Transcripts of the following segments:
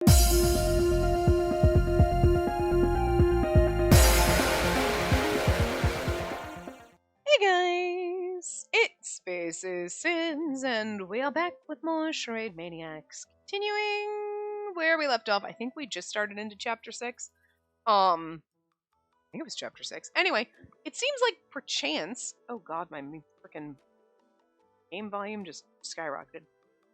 Hey guys, it's Spaces Sins, and we are back with more Charade Maniacs. Continuing where we left off, I think we just started into chapter 6. I think it was chapter 6. Anyway, it seems like perchance, oh god, my freaking game volume just skyrocketed.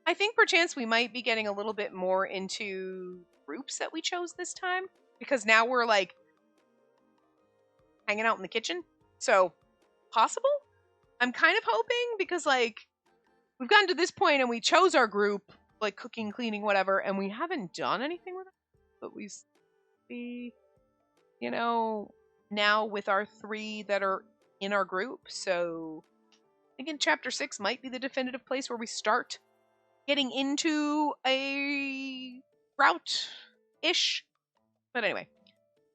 I think perchance we might be getting a little bit more into groups that we chose this time, because now we're like hanging out in the kitchen. So, possible? I'm kind of hoping, because like we've gotten to this point and we chose our group, like cooking, cleaning, whatever, and we haven't done anything with it. But we see, now with our 3 that are in our group. So I think in chapter 6 might be the definitive place where we start getting into a route-ish. But anyway,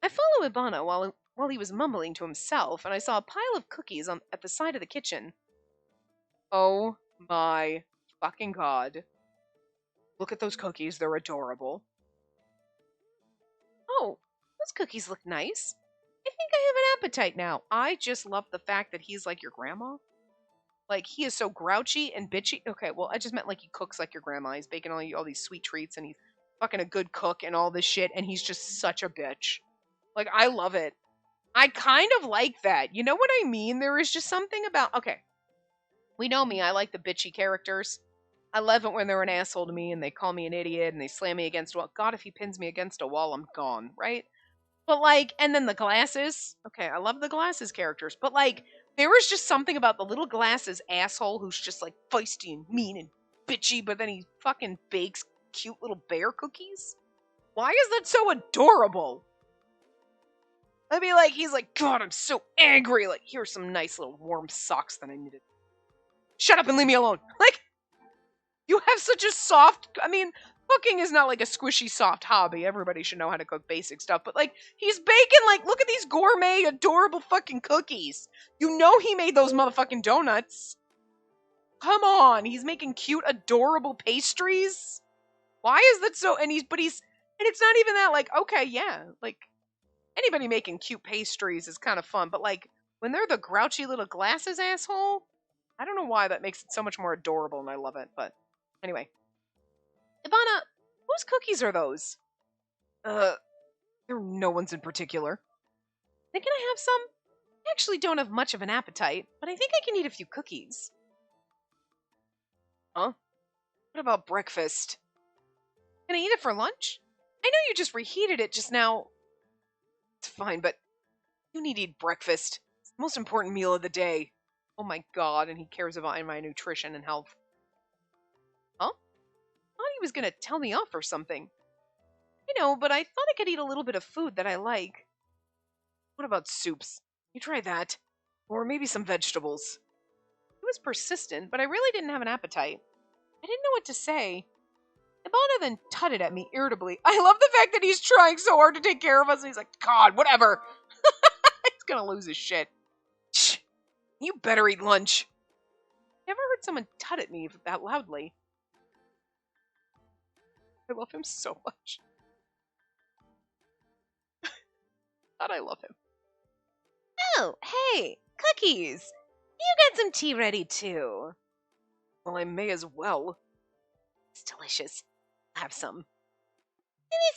I follow Ibana while he was mumbling to himself, and I saw a pile of cookies at the side of the kitchen. Oh my fucking god. Look at those cookies, they're adorable. Oh, those cookies look nice. I think I have an appetite now. I just love the fact that he's like your grandma. Like, he is so grouchy and bitchy. Okay, well, I just meant like he cooks like your grandma. He's baking all these sweet treats, and he's fucking a good cook and all this shit, and he's just such a bitch. Like, I love it. I kind of like that. You know what I mean? There is just something about... Okay. We know me. I like the bitchy characters. I love it when they're an asshole to me and they call me an idiot and they slam me against a wall. God, if he pins me against a wall, I'm gone, right? But like, and then the glasses. Okay, I love the glasses characters. But like, there is just something about the little glasses asshole who's just like feisty and mean and bitchy, but then he fucking bakes cute little bear cookies. Why is that so adorable? I mean, like, he's like, God, I'm so angry. Like, here's some nice little warm socks that I needed. Shut up and leave me alone. Like, you have such a soft... I mean, cooking is not like a squishy, soft hobby. Everybody should know how to cook basic stuff. But, like, he's baking, like, look at these gourmet, adorable fucking cookies. You know he made those motherfucking donuts. Come on. He's making cute, adorable pastries. Why is that so... And it's not even that, like, okay, yeah. Like, anybody making cute pastries is kind of fun. But, like, when they're the grouchy little glasses asshole... I don't know why that makes it so much more adorable, and I love it, but anyway. Ibana, whose cookies are those? They're no one's in particular. Then can I have some? I actually don't have much of an appetite, but I think I can eat a few cookies. Huh? What about breakfast? Can I eat it for lunch? I know you just reheated it just now. It's fine, but you need to eat breakfast. It's the most important meal of the day. Oh my god, and he cares about my nutrition and health. Huh? I thought he was gonna tell me off or something. I know, but I thought I could eat a little bit of food that I like. What about soups? You try that. Or maybe some vegetables. He was persistent, but I really didn't have an appetite. I didn't know what to say. Ibana then tutted at me irritably. I love the fact that he's trying so hard to take care of us, and he's like, God, whatever. He's gonna lose his shit. Shh. You better eat lunch. Never heard someone tut at me that loudly. I love him so much. God, I love him. Oh, hey, cookies. You got some tea ready too. Well, I may as well. It's delicious. I'll have some.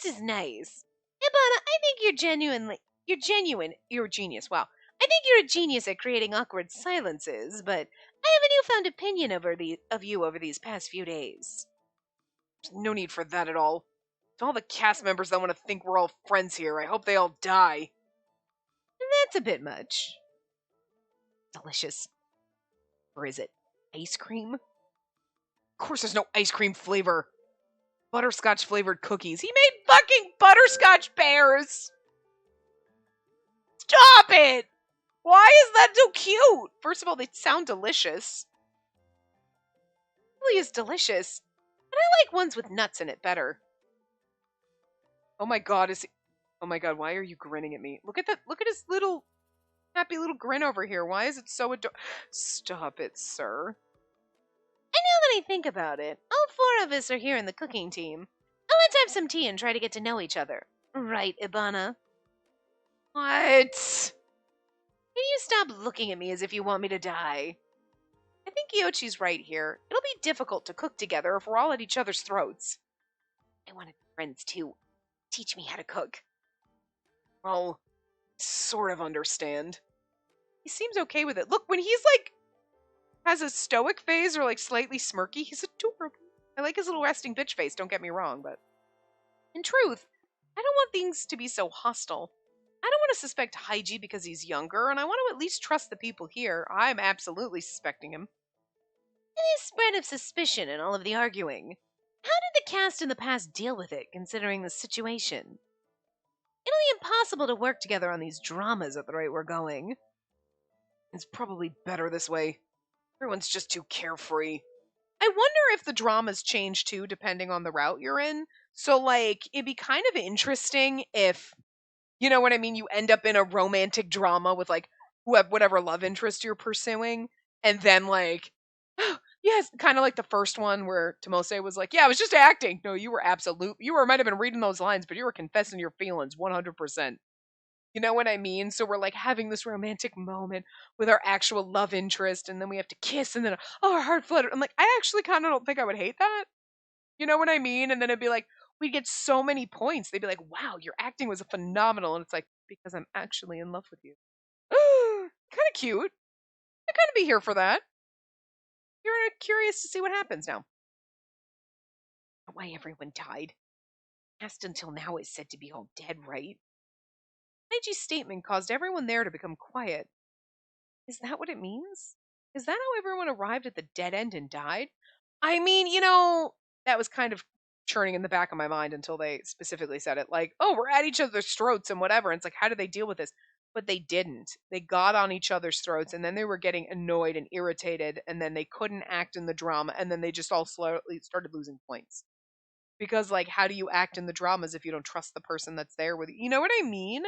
This is nice. Ibana, I think you're genuine. You're a genius. Wow. I think you're a genius at creating awkward silences, but I have a newfound opinion of you over these past few days. There's no need for that at all. To all the cast members that want to think we're all friends here, I hope they all die. That's a bit much. Delicious. Or is it ice cream? Of course there's no ice cream flavor. Butterscotch flavored cookies. He made fucking butterscotch bears! Stop it! Why is that so cute? First of all, they sound delicious. It really is delicious. But I like ones with nuts in it better. Oh my god, oh my god, why are you grinning at me? Look at that. Look at his little happy little grin over here. Why is it so adorable? Stop it, sir. And now that I think about it, all 4 of us are here in the cooking team. Oh, let's have some tea and try to get to know each other. Right, Ibana? What? Can you stop looking at me as if you want me to die? I think Yochi's right here. It'll be difficult to cook together if we're all at each other's throats. I want to be friends too. Teach me how to cook. Well, sort of understand. He seems okay with it. Look, when he's like has a stoic phase or like slightly smirky, he's adorable. I like his little resting bitch face, don't get me wrong, but in truth, I don't want things to be so hostile. I don't want to suspect Haiji because he's younger, and I want to at least trust the people here. I'm absolutely suspecting him. Any spread of suspicion in all of the arguing. How did the cast in the past deal with it, considering the situation? It'll be impossible to work together on these dramas at the rate we're going. It's probably better this way. Everyone's just too carefree. I wonder if the dramas change too, depending on the route you're in. So, like, it'd be kind of interesting if, you know what I mean, you end up in a romantic drama with, like, whatever love interest you're pursuing, and then, like, yes, kind of like the first one where Tomose was like, yeah, I was just acting. No, you were might have been reading those lines, but you were confessing your feelings 100%. You know what I mean? So we're like having this romantic moment with our actual love interest, and then we have to kiss, and then our heart fluttered. I'm like, I actually kind of don't think I would hate that. You know what I mean? And then it'd be like, we'd get so many points. They'd be like, wow, your acting was phenomenal. And it's like, because I'm actually in love with you. Kind of cute. I'd kind of be here for that. You're curious to see what happens now. Why everyone died. Past until now is said to be all dead, right? Haiji's statement caused everyone there to become quiet. Is that what it means? Is that how everyone arrived at the dead end and died? I mean, that was kind of churning in the back of my mind until they specifically said it. Like, oh, we're at each other's throats and whatever. And it's like, how do they deal with this? But they didn't. They got on each other's throats, and then they were getting annoyed and irritated, and then they couldn't act in the drama, and then they just all slowly started losing points. Because, like, how do you act in the dramas if you don't trust the person that's there with you? You know what I mean?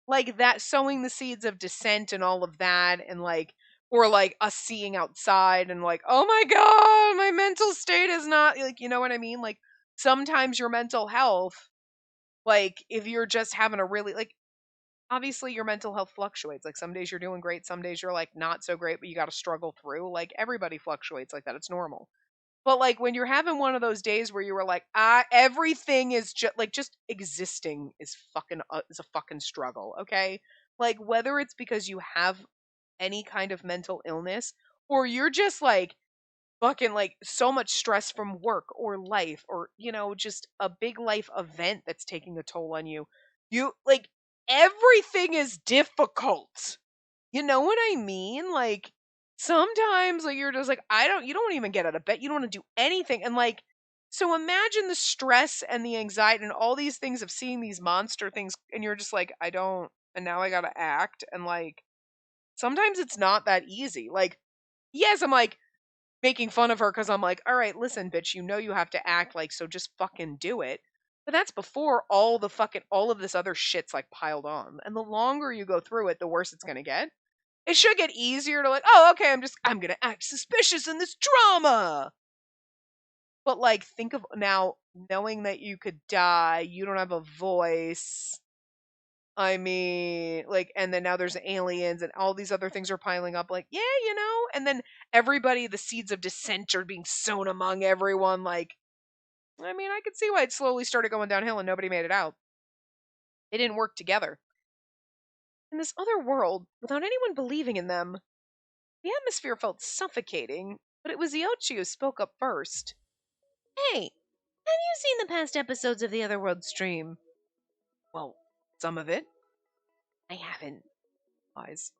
Like that, sowing the seeds of dissent and all of that, and like, or like us seeing outside and like, oh my god, my mental state is not, like, you know what I mean? Like, sometimes your mental health, like, if you're just having a really, like, obviously your mental health fluctuates. Like, some days you're doing great, some days you're like not so great, but you got to struggle through. Like, everybody fluctuates like that. It's normal. But like when you're having one of those days where you were like, everything is just existing is is a fucking struggle, okay? Like, whether it's because you have any kind of mental illness, or you're just like fucking like so much stress from work or life, or just a big life event that's taking a toll on you. You like, everything is difficult. You know what I mean? Like, sometimes, like, you're just like, you don't even get out of bed. You don't want to do anything. And, like, so imagine the stress and the anxiety and all these things of seeing these monster things. And you're just like, and now I got to act. And, like, sometimes it's not that easy. Like, yes, I'm like making fun of her because I'm like, all right, listen, bitch, you have to act, like, so just fucking do it. But that's before all of this other shit's like piled on. And the longer you go through it, the worse it's going to get. It should get easier to, like, oh, okay, I'm gonna act suspicious in this drama. But like, think of now, knowing that you could die, you don't have a voice. I mean, like, and then now there's aliens and all these other things are piling up, like, yeah, and then the seeds of dissent are being sown among everyone, like, I mean, I could see why it slowly started going downhill and nobody made it out. They didn't work together. In this other world, without anyone believing in them, the atmosphere felt suffocating, but it was Iochi who spoke up first. Hey, have you seen the past episodes of the Otherworld stream? Well, some of it. I haven't. Lies.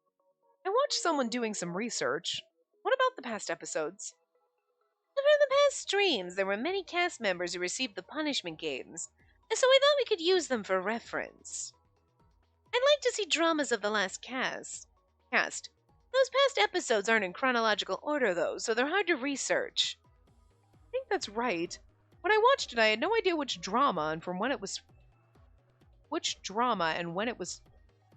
I watched someone doing some research. What about the past episodes? For the past streams, there were many cast members who received the punishment games, so I thought we could use them for reference. I'd like to see dramas of the last cast. Those past episodes aren't in chronological order, though, so they're hard to research. I think that's right. When I watched it, I had no idea which drama and from when it was. Which drama and when it was.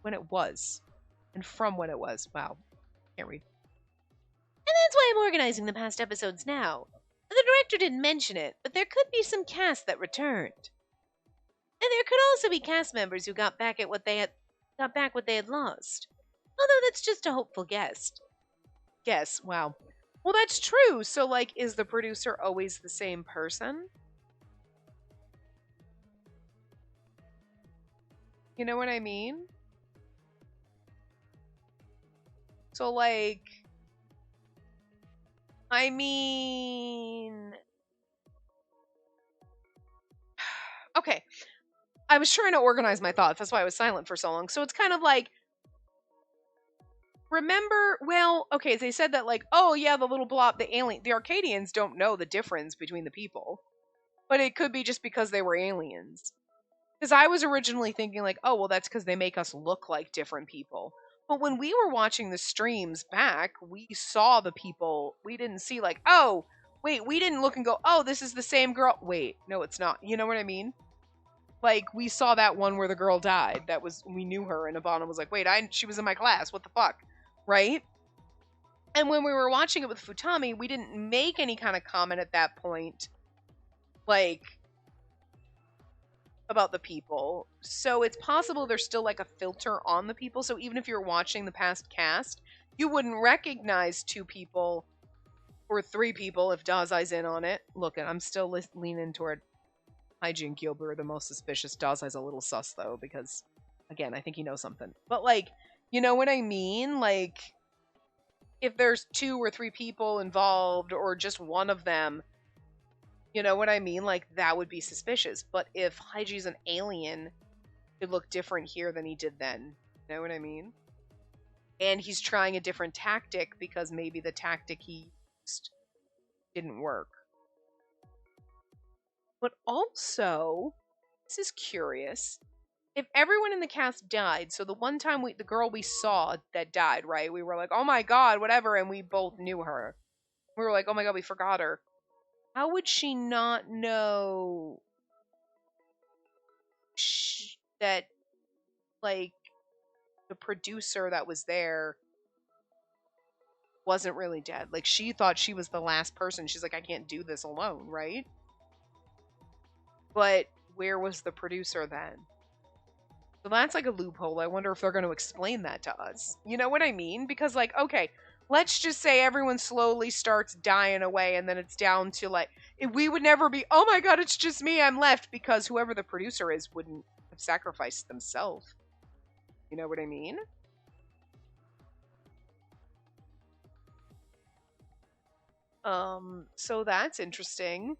And from when it was. Wow. Can't read. And that's why I'm organizing the past episodes now. The director didn't mention it, but there could be some cast that returned. And there could also be cast members who got back what they had lost. Although that's just a hopeful guess. Guess, wow. Well, that's true. So, like, is the producer always the same person? You know what I mean? So, like, I mean, okay. I was trying to organize my thoughts. That's why I was silent for so long. So it's kind of like, remember, well, okay, they said that, like, oh yeah, the little blob, the Arcadians don't know the difference between the people. But it could be just because they were aliens. Because I was originally thinking, like, oh, well, that's because they make us look like different people. But when we were watching the streams back, we saw the people. We didn't see, like, oh, wait, we didn't look and go, oh, this is the same girl. Wait, no, it's not. You know what I mean? Like, we saw that one where the girl died. That was, we knew her, and Ivana was like, wait, she was in my class. What the fuck? Right? And when we were watching it with Futami, we didn't make any kind of comment at that point, like, about the people. So it's possible there's still, like, a filter on the people. So even if you're watching the past cast, you wouldn't recognize 2 people or 3 people if Dazai's in on it. Look, I'm still leaning toward Haiji and Kyobu are the most suspicious. Dazai's a little sus, though, because, again, I think he knows something. But, like, you know what I mean? Like, if there's 2 or 3 people involved, or just one of them, you know what I mean? Like, that would be suspicious. But if Haiji's an alien, it'd look different here than he did then. You know what I mean? And he's trying a different tactic because maybe the tactic he used didn't work. But also, this is curious. If everyone in the cast died, so the one time the girl we saw that died, right? We were like, oh my god, whatever, and we both knew her. We were like, oh my god, we forgot her. How would she not know that, like, the producer that was there wasn't really dead? Like, she thought she was the last person. She's like, I can't do this alone, right? But where was the producer then? So that's like a loophole. I wonder if they're going to explain that to us. You know what I mean? Because, like, okay, let's just say everyone slowly starts dying away, and then it's down to, like, we would never be, oh my god, it's just me, I'm left, because whoever the producer is wouldn't have sacrificed themselves. You know what I mean? So that's interesting.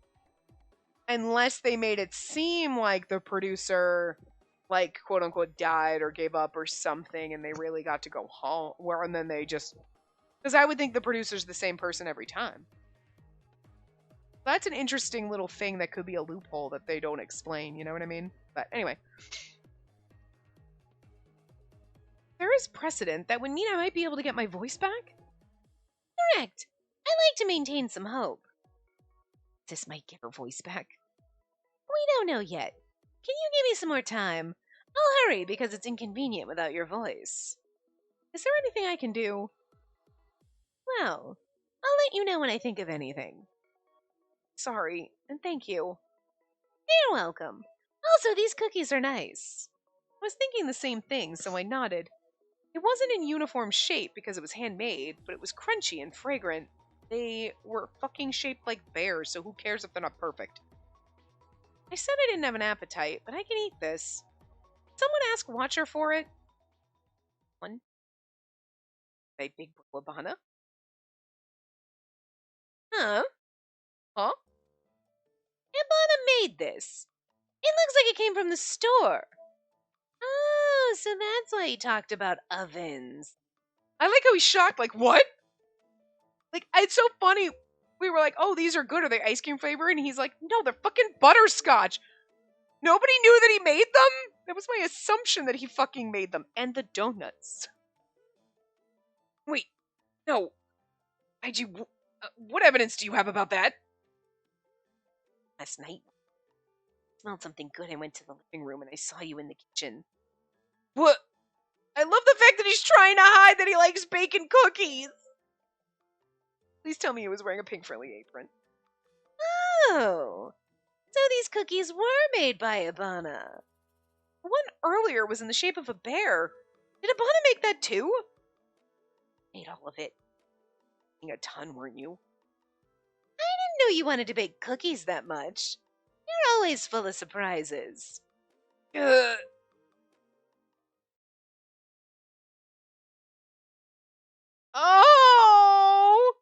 Unless they made it seem like the producer, like, quote unquote, died or gave up or something, and they really got to go home, and then they just, because I would think the producer's the same person every time. That's an interesting little thing that could be a loophole that they don't explain, you know what I mean? But anyway. There is precedent that would mean I might be able to get my voice back? Correct. I like to maintain some hope. This might get her voice back. We don't know yet. Can you give me some more time? I'll hurry because it's inconvenient without your voice. Is there anything I can do? Well, I'll let you know when I think of anything. Sorry, and thank you. You're welcome. Also, these cookies are nice. I was thinking the same thing, so I nodded. It wasn't in uniform shape because it was handmade, but it was crunchy and fragrant. They were fucking shaped like bears, so who cares if they're not perfect? I said I didn't have an appetite, but I can eat this. Someone ask Watcher for it? One. A big Labana? Huh? Huh? Ibana made this. It looks like it came from the store. Oh, so that's why he talked about ovens. I like how he's shocked, like, what? Like, it's so funny. We were like, oh, these are good. Are they ice cream flavor? And he's like, no, they're fucking butterscotch. Nobody knew that he made them? That was my assumption that he fucking made them. And the donuts. Wait, no. What evidence do you have about that? Last night, I smelled something good. I went to the living room and I saw you in the kitchen. What? I love the fact that he's trying to hide that he likes bacon cookies. Please tell me he was wearing a pink frilly apron. Oh, so these cookies were made by Ibana. The one earlier was in the shape of a bear. Did Ibana make that too? Ate all of it. Eating a ton, weren't you? I didn't know you wanted to bake cookies that much. You're always full of surprises. Ugh. Oh!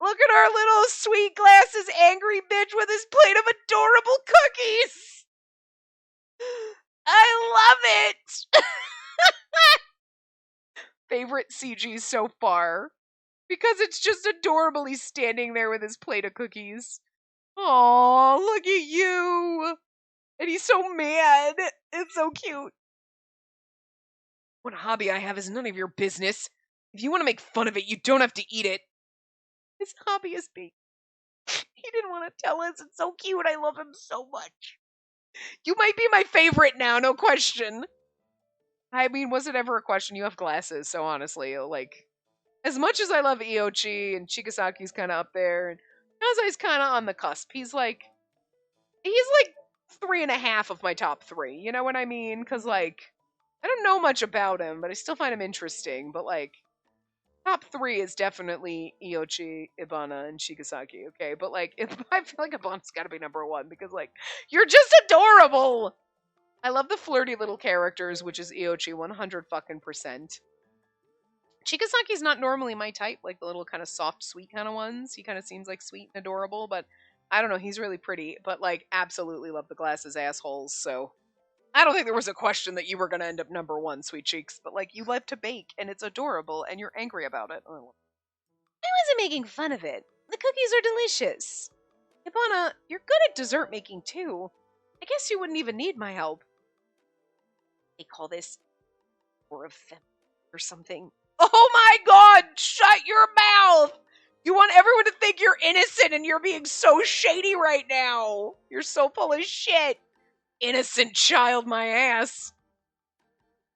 Look at our little sweet glasses angry bitch with his plate of adorable cookies! I love it! Favorite CG so far. Because it's just adorable he's standing there with his plate of cookies. Aw, look at you! And he's so mad. It's so cute. What hobby I have is none of your business. If you want to make fun of it, you don't have to eat it. His hobby is bake. He didn't want to tell us. It's so cute. I love him so much. You might be my favorite now, no question. I mean, was it ever a question? You have glasses, so honestly, like, as much as I love Iochi and Chigasaki's kind of up there, and Kazai's kind of on the cusp. He's like 3.5 of my top 3. You know what I mean? Because, like, I don't know much about him, but I still find him interesting. But, like, top 3 is definitely Iochi, Ibana, and Shigasaki, okay? But, like, I feel like Ibana's got to be number 1 because, like, you're just adorable! I love the flirty little characters, which is Iochi 100 fucking percent. Chigasaki's not normally my type, like the little kind of soft, sweet kind of ones. He kind of seems like sweet and adorable, but I don't know, he's really pretty. But, like, absolutely love the glasses assholes, so I don't think there was a question that you were going to end up number 1, Sweet Cheeks, but, like, you love to bake, and it's adorable, and you're angry about it. I wasn't making fun of it. The cookies are delicious. Ibana, you're good at dessert making, too. I guess you wouldn't even need my help. They call this or or something. Oh my god! Shut your mouth! You want everyone to think you're innocent, and you're being so shady right now. You're so full of shit. Innocent child, my ass.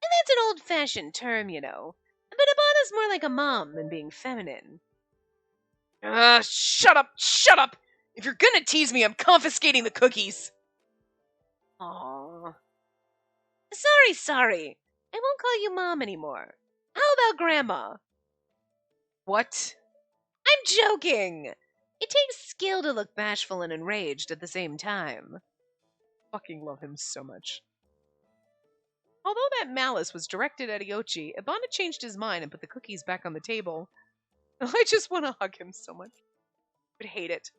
And that's an old-fashioned term, you know. But Ibana's more like a mom than being feminine. Shut up, shut up! If you're gonna tease me, I'm confiscating the cookies. Aww. Sorry. I won't call you Mom anymore. How about Grandma? What? I'm joking! It takes skill to look bashful and enraged at the same time. Fucking love him so much. Although that malice was directed at Iochi, Ibana changed his mind and put the cookies back on the table. I just want to hug him so much. I would hate it.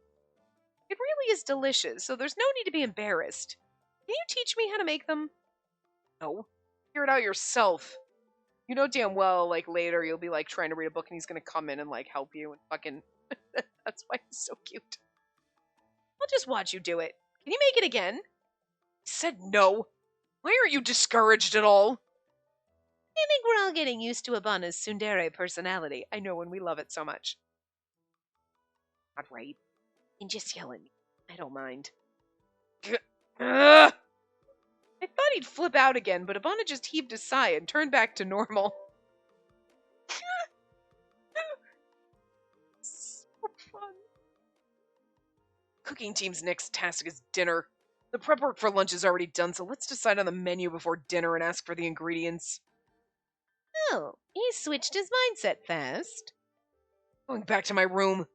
It really is delicious, so there's no need to be embarrassed. Can you teach me how to make them? No. Figure it out yourself. You know damn well, like, later you'll be, like, trying to read a book and he's gonna come in and, like, help you and fucking... That's why he's so cute. I'll just watch you do it. Can you make it again? I said no. Why aren't you discouraged at all? I think we're all getting used to Ibana's tsundere personality. I know, and we love it so much. Not right. And just yell at me. I don't mind. I thought he'd flip out again, but Ibana just heaved a sigh and turned back to normal. So fun. Cooking team's next task is dinner. The prep work for lunch is already done, so let's decide on the menu before dinner and ask for the ingredients. Oh, he switched his mindset fast. Going back to my room.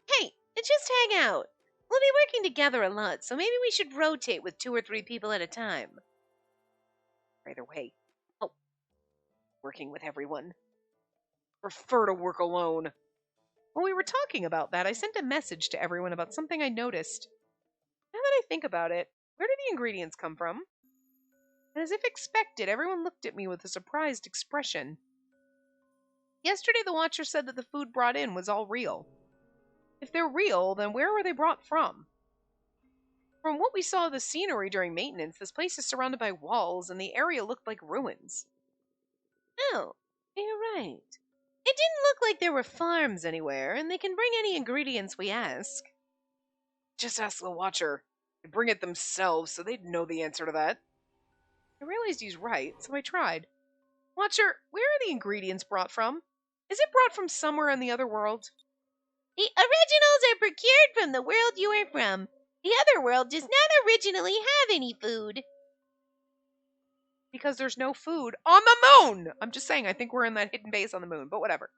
Hey, just hang out. We'll be working together a lot, so maybe we should rotate with 2 or 3 people at a time. Either way. Oh. Working with everyone. Prefer to work alone. When we were talking about that, I sent a message to everyone about something I noticed. Now that I think about it, where did the ingredients come from? And as if expected, everyone looked at me with a surprised expression. Yesterday, the Watcher said that the food brought in was all real. If they're real, then where were they brought from? From what we saw of the scenery during maintenance, this place is surrounded by walls, and the area looked like ruins. Oh, you're right. It didn't look like there were farms anywhere, and they can bring any ingredients we ask. Just ask the Watcher. They bring it themselves, so they'd know the answer to that. I realized he's right, so I tried. Watcher, where are the ingredients brought from? Is it brought from somewhere in the other world? The originals are procured from the world you are from. The other world does not originally have any food. Because there's no food on the moon. I'm just saying, I think we're in that hidden base on the moon, but whatever.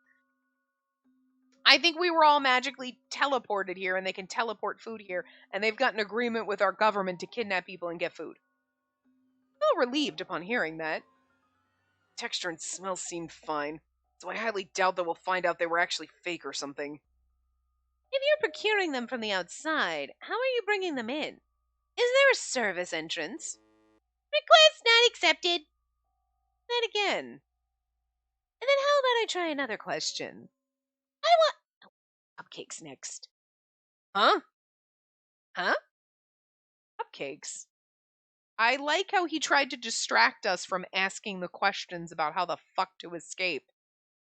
I think we were all magically teleported here and they can teleport food here, and they've got an agreement with our government to kidnap people and get food. I felt relieved upon hearing that. Texture and smell seemed fine, so I highly doubt that we'll find out they were actually fake or something. If you're procuring them from the outside, how are you bringing them in? Is there a service entrance? Request not accepted. Then again. And then how about I try another question? I want cupcakes next. Huh? Cupcakes? I like how he tried to distract us from asking the questions about how the fuck to escape.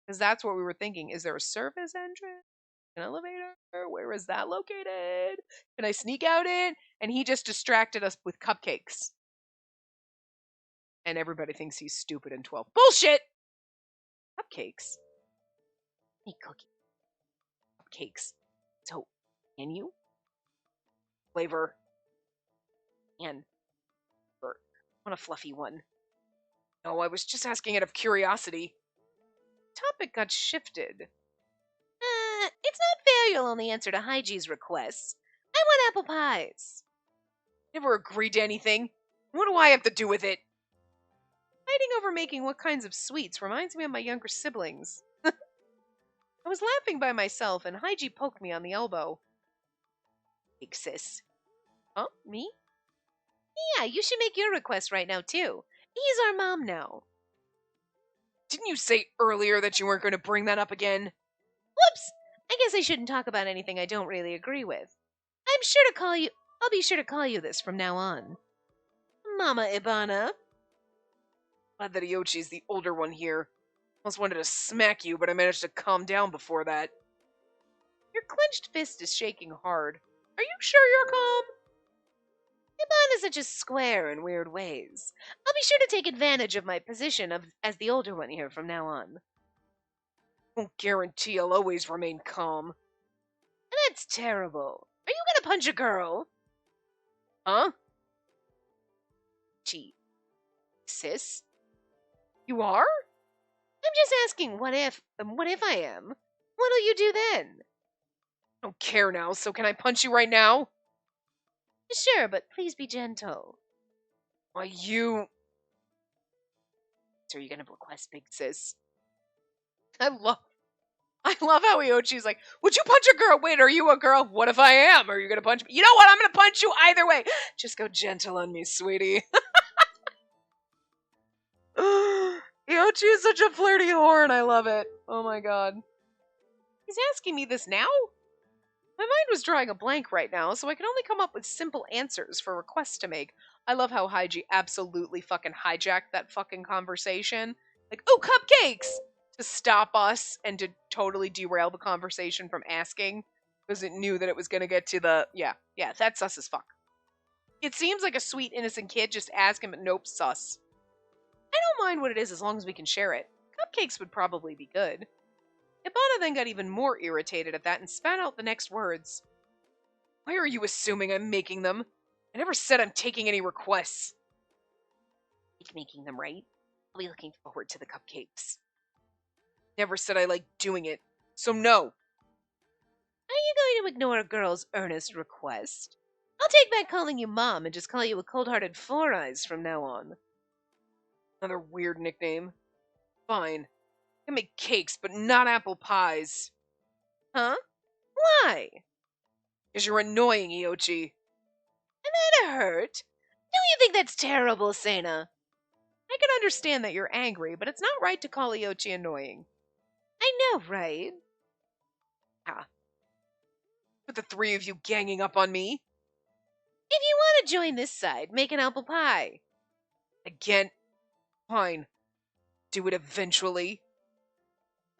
Because that's what we were thinking. Is there a service entrance? An elevator? Where is that located? Can I sneak out it? And he just distracted us with cupcakes. And everybody thinks he's stupid and 12. Bullshit! Cupcakes? Hey, cookie. Cupcakes. So, can you? Flavor. And I want a fluffy one. No, I was just asking out of curiosity. Topic got shifted. It's not fair you'll only answer to Hygie's requests. I want apple pies. Never agreed to anything. What do I have to do with it? Fighting over making what kinds of sweets reminds me of my younger siblings. I was laughing by myself, and Hygie poked me on the elbow. Big sis. Huh? Me? Yeah, you should make your request right now, too. He's our mom now. Didn't you say earlier that you weren't going to bring that up again? Whoops! I guess I shouldn't talk about anything I don't really agree with. I'll be sure to call you this from now on. Mama Ibana. Glad that Iochi's the older one here. Almost wanted to smack you, but I managed to calm down before that. Your clenched fist is shaking hard. Are you sure you're calm? Ibana's such a square in weird ways. I'll be sure to take advantage of my position as the older one here from now on. Won't guarantee I'll always remain calm. That's terrible. Are you gonna punch a girl? Huh? Gee. Sis? You are? I'm just asking, what if I am? What'll you do then? I don't care now, so can I punch you right now? Sure, but please be gentle. Why, you... So are you gonna request big sis? I love how Iochi's like, would you punch a girl? Wait, are you a girl? What if I am? Are you gonna punch me? You know what? I'm gonna punch you either way. Just go gentle on me, sweetie. Iochi is such a flirty whore, and I love it. Oh my god. He's asking me this now? My mind was drawing a blank right now, so I can only come up with simple answers for requests to make. I love how Hygie absolutely fucking hijacked that fucking conversation. Like, oh, cupcakes! To stop us and to totally derail the conversation from asking. Because it knew that it was gonna get to the... Yeah, that's sus as fuck. It seems like a sweet, innocent kid, just ask him, but nope, sus. I don't mind what it is as long as we can share it. Cupcakes would probably be good. Ibana then got even more irritated at that and spat out the next words. Why are you assuming I'm making them? I never said I'm taking any requests. Like making them, right? I'll be looking forward to the cupcakes. Never said I liked doing it, so no. Are you going to ignore a girl's earnest request? I'll take back calling you Mom and just call you a cold-hearted Four Eyes from now on. Another weird nickname. Fine. I can make cakes, but not apple pies. Huh? Why? Because you're annoying, Iochi. And that hurt? Don't you think that's terrible, Sena? I can understand that you're angry, but it's not right to call Iochi annoying. I know, right? Ah. With the three of you ganging up on me? If you want to join this side, make an apple pie. Again? Fine. Do it eventually.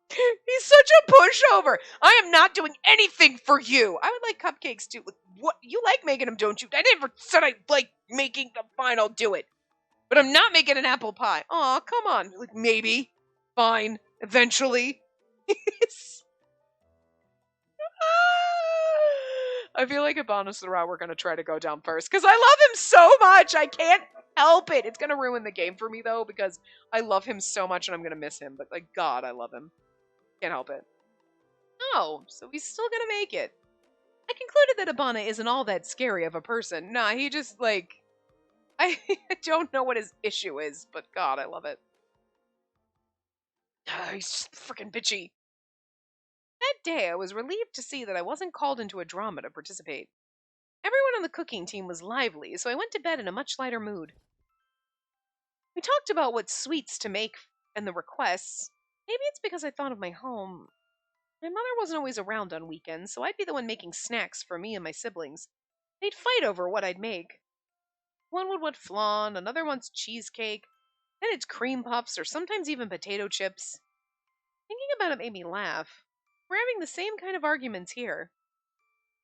He's such a pushover. I am not doing anything for you. I would like cupcakes too. What? You like making them, don't you? I never said I like making them. Fine, I'll do it. But I'm not making an apple pie. Aw, come on. Like, maybe. Fine. Eventually. I feel like Ibana's the route we're going to try to go down first, because I love him so much. I can't help it. It's going to ruin the game for me, though, because I love him so much and I'm going to miss him. But, like, God, I love him. Can't help it. Oh, so he's still going to make it. I concluded that Ibana isn't all that scary of a person. Nah, he just, like... I don't know what his issue is, but God, I love it. He's just freaking bitchy. That day, I was relieved to see that I wasn't called into a drama to participate. Everyone on the cooking team was lively, so I went to bed in a much lighter mood. We talked about what sweets to make and the requests. Maybe it's because I thought of my home. My mother wasn't always around on weekends, so I'd be the one making snacks for me and my siblings. They'd fight over what I'd make. One would want flan, another wants cheesecake, then it's cream puffs or sometimes even potato chips. Thinking about it made me laugh. We're having the same kind of arguments here.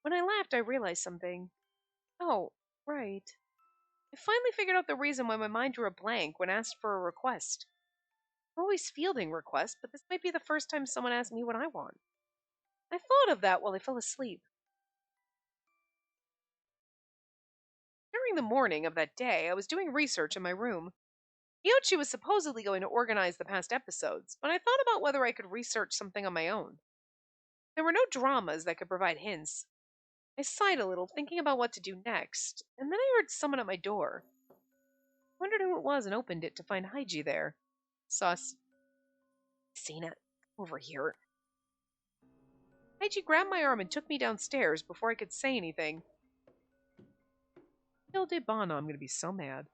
When I laughed, I realized something. Oh, right. I finally figured out the reason why my mind drew a blank when asked for a request. I'm always fielding requests, but this might be the first time someone asked me what I want. I thought of that while I fell asleep. During the morning of that day, I was doing research in my room. Yoshi was supposedly going to organize the past episodes, but I thought about whether I could research something on my own. There were no dramas that could provide hints. I sighed a little, thinking about what to do next, and then I heard someone at my door. I wondered who it was and opened it to find Haiji there. Sus. Sina, over here. Haiji grabbed my arm and took me downstairs before I could say anything. Killed Ibana, I'm going to be so mad.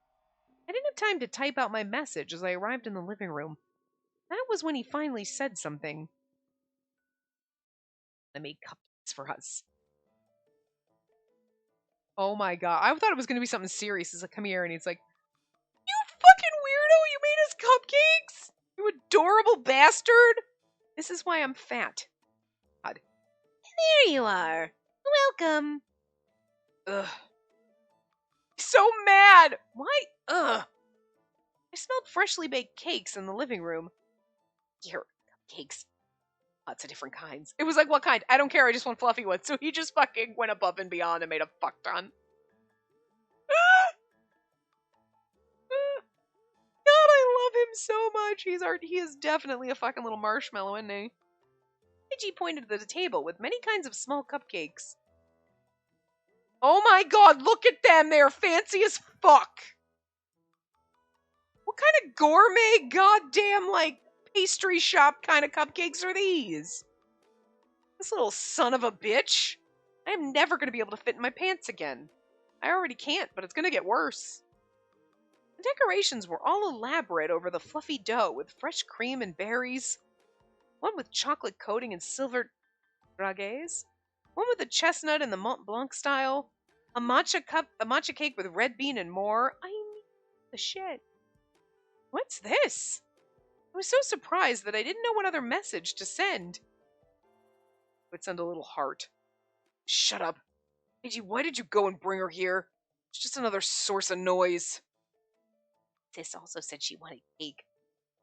I didn't have time to type out my message as I arrived in the living room. That was when he finally said something. I made cupcakes for us. Oh my god. I thought it was going to be something serious. He's like, come here. And he's like, you fucking weirdo. You made us cupcakes? You adorable bastard. This is why I'm fat. God. There you are. Welcome. Ugh. So mad. Why? Ugh. I smelled freshly baked cakes in the living room. Here, cupcakes. Lots of different kinds. It was like, what kind? I don't care. I just want fluffy ones. So he just fucking went above and beyond and made a fuck ton. God, I love him so much. He is definitely a fucking little marshmallow, isn't he? Pidgey pointed to the table with many kinds of small cupcakes. Oh my god, look at them. They're fancy as fuck. What kind of gourmet, goddamn, like, pastry shop kind of cupcakes are these? This little son of a bitch. I am never going to be able to fit in my pants again. I already can't, but it's going to get worse. The decorations were all elaborate over the fluffy dough with fresh cream and berries. One with chocolate coating and silver dragues. One with a chestnut in the Mont Blanc style. A matcha cake with red bean and more. I need the shit. What's this? I was so surprised that I didn't know what other message to send. I would send a little heart. Shut up. Pidgey, why did you go and bring her here? It's just another source of noise. Sis also said she wanted cake.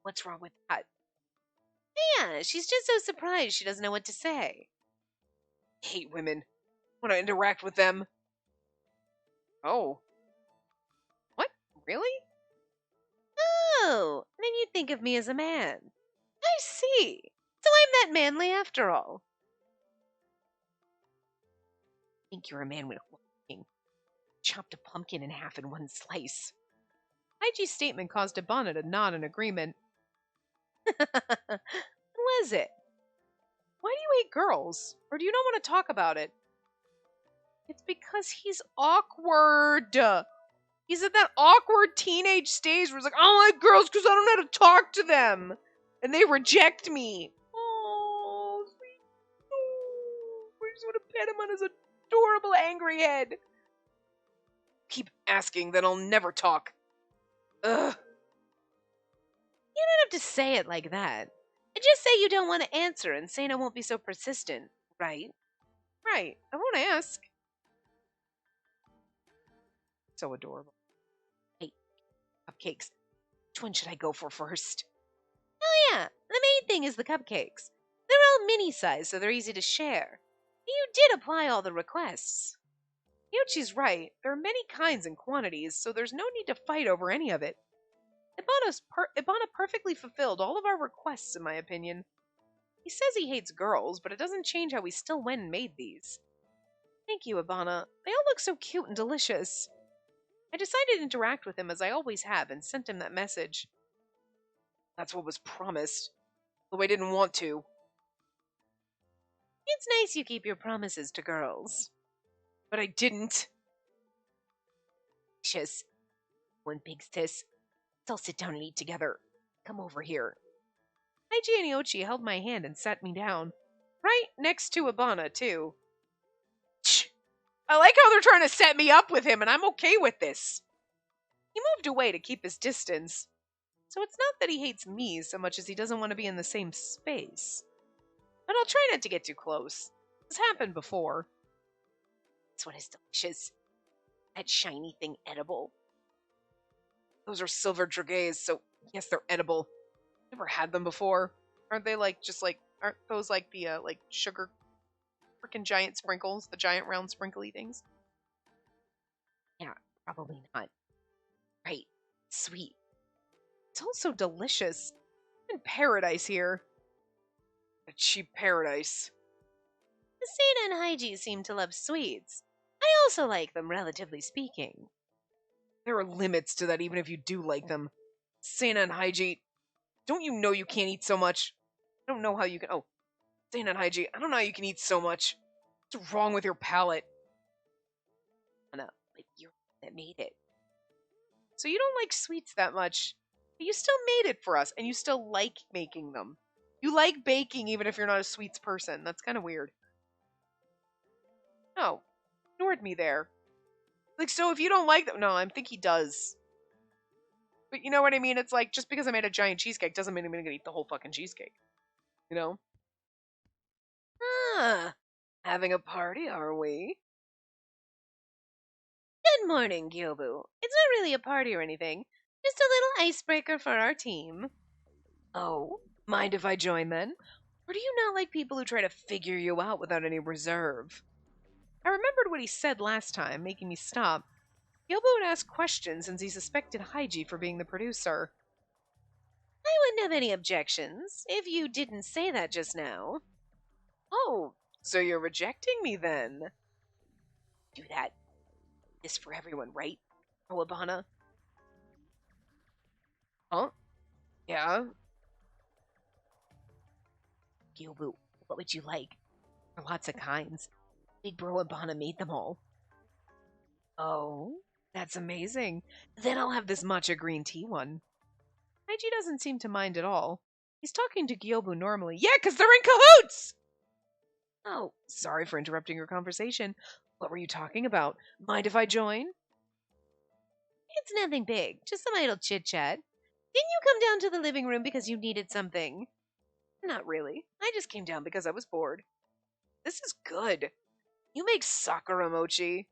What's wrong with that? Yeah, she's just so surprised she doesn't know what to say. I hate women. Want to interact with them. Oh. What? Really? Oh, then you think of me as a man. I see. So I'm that manly after all. I think you're a man with a chopped a pumpkin in half in one slice. Haiji's statement caused Ibana to nod in agreement. Was it? Why do you hate girls? Or do you not want to talk about it? It's because he's awkward. He's at that awkward teenage stage where he's like, I don't like girls because I don't know how to talk to them. And they reject me. Oh, sweet. Oh, I just want to pet him on his adorable angry head. Keep asking, then I'll never talk. Ugh. You don't have to say it like that. Just say you don't want to answer and Sana won't be so persistent, right? Right. I won't ask. So adorable. Hey, cupcakes. Which one should I go for first? Oh yeah, the main thing is the cupcakes. They're all mini-size, so they're easy to share. You did apply all the requests. Yuchi's right. There are many kinds and quantities, so there's no need to fight over any of it. Ibana perfectly fulfilled all of our requests, in my opinion. He says he hates girls, but it doesn't change how we still went and made these. Thank you, Ibana. They all look so cute and delicious. I decided to interact with him as I always have and sent him that message. That's what was promised, though I didn't want to. It's nice you keep your promises to girls. But I didn't. Delicious. One big sis. Let's all sit down and eat together. Come over here. Haiji and Yoichi held my hand and sat me down. Right next to Ibana, too. Shh. I like how they're trying to set me up with him, and I'm okay with this. He moved away to keep his distance. So it's not that he hates me so much as he doesn't want to be in the same space. But I'll try not to get too close. This happened before. This one is delicious. That shiny thing edible. Those are silver dragees, so yes, they're edible. Never had them before. Aren't they aren't those like the sugar freaking giant sprinkles, the giant round sprinkly things? Yeah, probably not. Right. Sweet. It's also delicious. I'm in paradise here. A cheap paradise. The Sana and Haiji seem to love sweets. I also like them, relatively speaking. There are limits to that even if you do like them. Sana and Haiji, don't you know you can't eat so much? I don't know how you can... Oh, Sana and Haiji, I don't know how you can eat so much. What's wrong with your palate? Anna, but you're the one that made it. So you don't like sweets that much, but you still made it for us, and you still like making them. You like baking even if you're not a sweets person. That's kind of weird. Oh, ignored me there. Like, so if you don't like them... No, I think he does. But you know what I mean? It's like, just because I made a giant cheesecake doesn't mean I'm going to eat the whole fucking cheesecake. You know? Ah, Having a party, are we? good morning, Gyobu. It's not really a party or anything. Just a little icebreaker for our team. Oh, mind if I join then? Or do you not like people who try to figure you out without any reserve? I remembered what he said last time, making me stop. Gyobu would ask questions since he suspected Haiji for being the producer. I wouldn't have any objections if you didn't say that just now. Oh, so you're rejecting me then? Do that. This for everyone, right? Owabana? Huh? Yeah? Gyobu, what would you like? There are lots of kinds. Big Bro Abana made them all. Oh, that's amazing. Then I'll have this matcha green tea one. Haiji doesn't seem to mind at all. He's talking to Gyobu normally. Yeah, because they're in cahoots! Oh, sorry for interrupting your conversation. What were you talking about? Mind if I join? It's nothing big, just some idle chit-chat. Didn't you come down to the living room because you needed something? Not really. I just came down because I was bored. This is good. You make sakura mochi.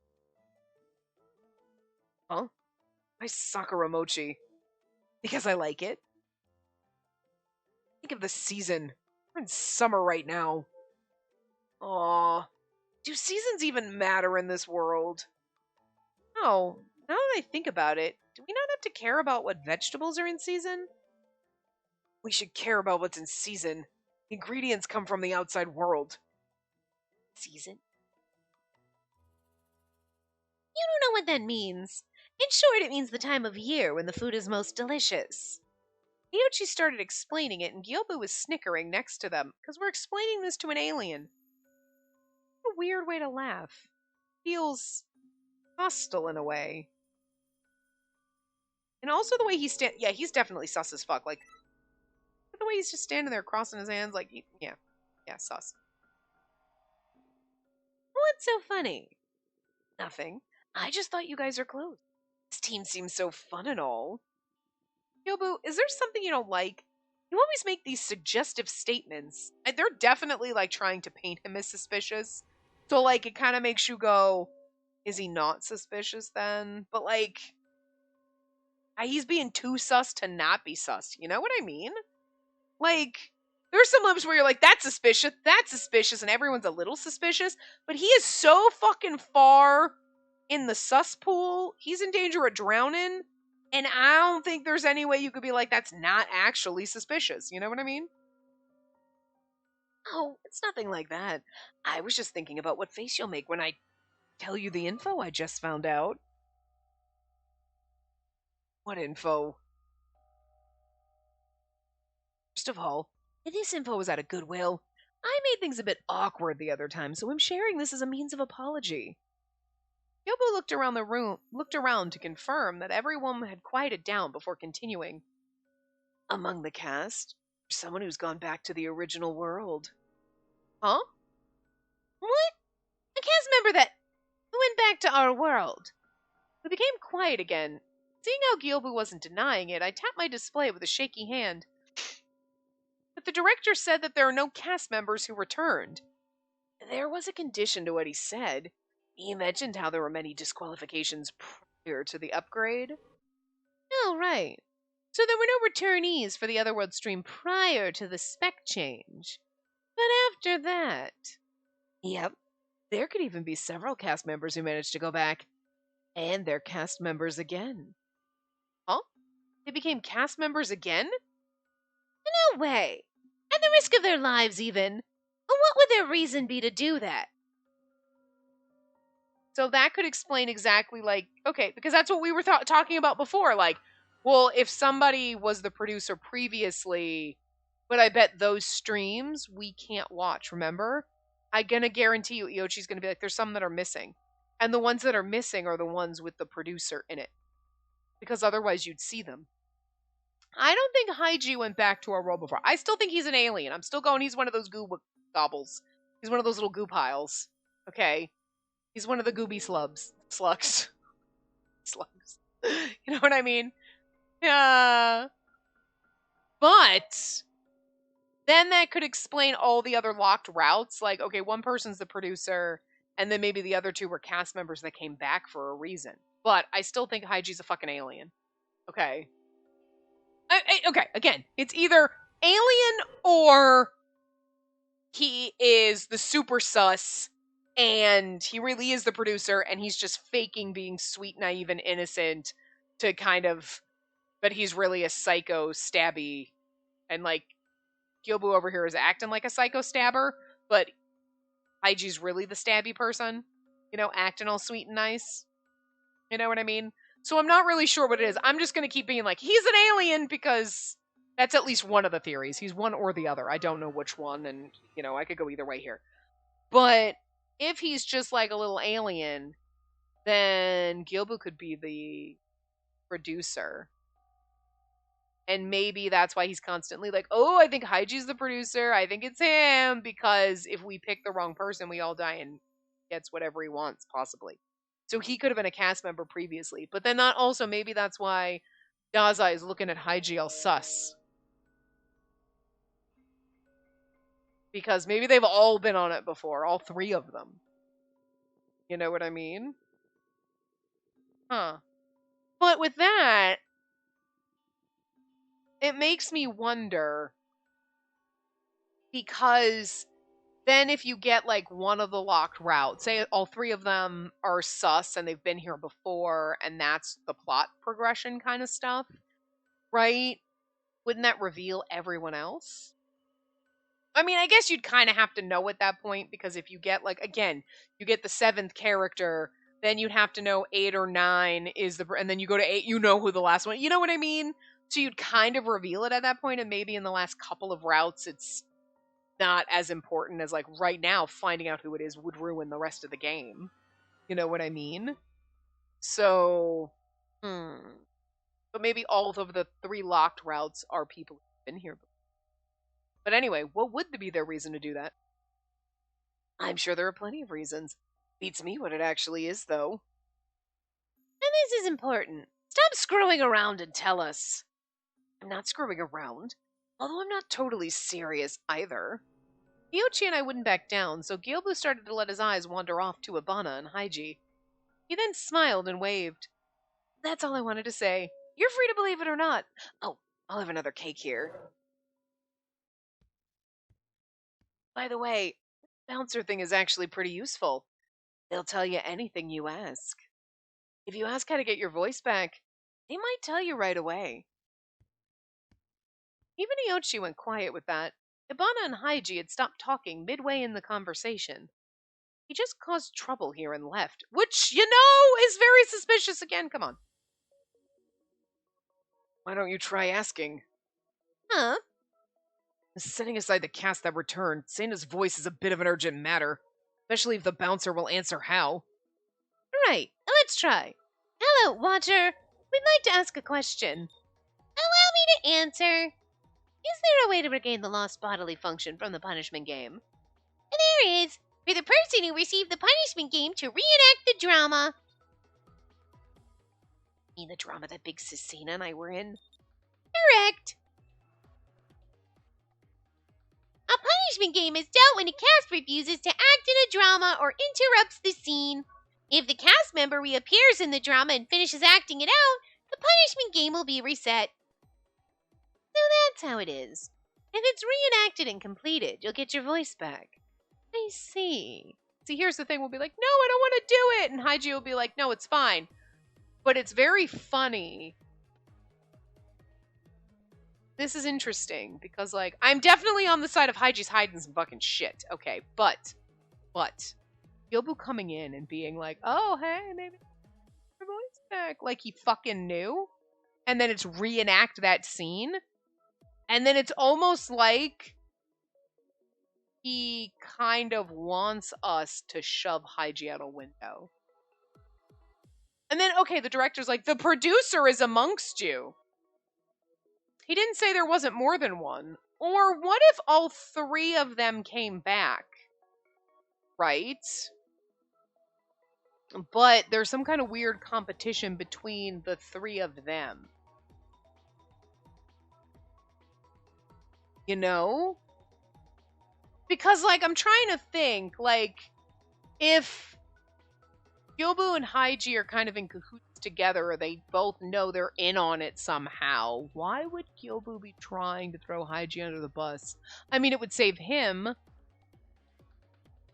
Huh? Why sakura mochi? Because I like it. Think of the season. We're in summer right now. Aw. Do seasons even matter in this world? No. Now that I think about it, do we not have to care about what vegetables are in season? We should care about what's in season. Ingredients come from the outside world. Season? You don't know what that means. In short, it means the time of year when the food is most delicious. Miyochi started explaining it, and Gyobu was snickering next to them, because we're explaining this to an alien. What a weird way to laugh. Feels hostile in a way. And also the way he's yeah, he's definitely sus as fuck. Like, the way he's just standing there crossing his hands, like, yeah, sus. What's so funny? Nothing. I just thought you guys are close. This team seems so fun and all. Yobu, is there something you don't like? You always make these suggestive statements. And they're definitely, like, trying to paint him as suspicious. So, like, it kind of makes you go, is he not suspicious then? But, like, he's being too sus to not be sus. You know what I mean? Like, There's some limbs where you're like, that's suspicious, and everyone's a little suspicious, but he is so fucking far in the cesspool. He's in danger of drowning, and I don't think there's any way you could be like, that's not actually suspicious. You know what I mean? Oh, it's nothing like that. I was just thinking about what face you'll make when I tell you the info I just found out. What info? First of all, this info was out of goodwill. I made things a bit awkward the other time, so I'm sharing this as a means of apology. Yobo looked around to confirm that everyone had quieted down before continuing. Among the cast, there's someone who's gone back to the original world. Huh? What? A cast member that went back to our world. We became quiet again. Seeing how Gilbu wasn't denying it, I tapped my display with a shaky hand. But the director said that there are no cast members who returned. There was a condition to what he said. He mentioned how there were many disqualifications prior to the upgrade. Oh, right. So there were no returnees for the Otherworld stream prior to the spec change. But after that... Yep. There could even be several cast members who managed to go back. And they're cast members again. Huh? They became cast members again? No way. At the risk of their lives, even. What would their reason be to do that? So that could explain exactly, like, okay, because that's what we were talking about before. Like, well, if somebody was the producer previously, but I bet those streams we can't watch, remember? I'm going to guarantee you, Iochi's going to be like, there's some that are missing. And the ones that are missing are the ones with the producer in it. Because otherwise you'd see them. I don't think Haiji went back to our world before. I still think he's an alien. I'm still going, he's one of those goo gobbles. He's one of those little goo piles. Okay? He's one of the gooby slugs. Slugs. You know what I mean? Yeah. But then that could explain all the other locked routes. Like, okay, one person's the producer, and then maybe the other two were cast members that came back for a reason. But I still think Haiji's a fucking alien. Okay. Okay, again, it's either alien or he is the super sus and he really is the producer and he's just faking being sweet, naive, and innocent to kind of, but he's really a psycho stabby, and like Gilbu over here is acting like a psycho stabber, but Haiji's really the stabby person, you know, acting all sweet and nice. You know what I mean? So I'm not really sure what it is. I'm just going to keep being like, he's an alien because that's at least one of the theories. He's one or the other. I don't know which one, and, you know, I could go either way here. But if he's just like a little alien, then Gilbu could be the producer. And maybe that's why he's constantly like, oh, I think Haiji's the producer. I think it's him. Because if we pick the wrong person, we all die and gets whatever he wants, possibly. So he could have been a cast member previously. But then not also, maybe that's why Dazai is looking at Haiji all sus. Because maybe they've all been on it before. All three of them. You know what I mean? Huh. But with that, it makes me wonder, because then if you get like one of the locked routes, say all three of them are sus and they've been here before and that's the plot progression kind of stuff, right? Wouldn't that reveal everyone else? I mean, I guess you'd kind of have to know at that point, because if you get like, again, you get the seventh character, then you'd have to know 8 or 9 is the, and then you go to 8, you know who the last one, you know what I mean? So you'd kind of reveal it at that point, and maybe in the last couple of routes, it's not as important as like right now, finding out who it is would ruin the rest of the game. You know what I mean? So, but maybe all of the 3 locked routes are people who've been here before. But anyway, what would be their reason to do that? I'm sure there are plenty of reasons. Beats me what it actually is, though. And this is important. Stop screwing around and tell us. I'm not screwing around, although I'm not totally serious either. Iochi and I wouldn't back down, so Gilbu started to let his eyes wander off to Ibana and Haiji. He then smiled and waved. That's all I wanted to say. You're free to believe it or not. Oh, I'll have another cake here. By the way, bouncer thing is actually pretty useful. They'll tell you anything you ask. If you ask how to get your voice back, they might tell you right away. Even Iochi went quiet with that. Ibana and Haiji had stopped talking midway in the conversation. He just caused trouble here and left, which, is very suspicious again. Come on. Why don't you try asking? Huh? Setting aside the cast that returned, Santa's voice is a bit of an urgent matter, especially if the bouncer will answer how. Right, let's try. Hello, Watcher. We'd like to ask a question. Allow me to answer. Is there a way to regain the lost bodily function from the punishment game? There is, for the person who received the punishment game to reenact the drama. You mean the drama that Big Cecina and I were in? Correct. A punishment game is dealt when a cast refuses to act in a drama or interrupts the scene. If the cast member reappears in the drama and finishes acting it out, the punishment game will be reset. So that's how it is. If it's reenacted and completed, you'll get your voice back. I see. See, here's the thing. We'll be like, no, I don't want to do it. And Haiji will be like, no, it's fine. But it's very funny. This is interesting because, like, I'm definitely on the side of Haiji's hiding some fucking shit. Okay, but, Yobu coming in and being like, oh, hey, maybe your voice back. Like he fucking knew. And then it's reenact that scene. And then it's almost like he kind of wants us to shove Haiji out a window. And then, okay, the director's like, the producer is amongst you. He didn't say there wasn't more than one. Or what if all three of them came back? Right? But there's some kind of weird competition between the three of them. You know? Because, like, I'm trying to think, like, if Gyobu and Haiji are kind of in cahoots together, or they both know they're in on it somehow, why would Gyobu be trying to throw Haiji under the bus? I mean, it would save him,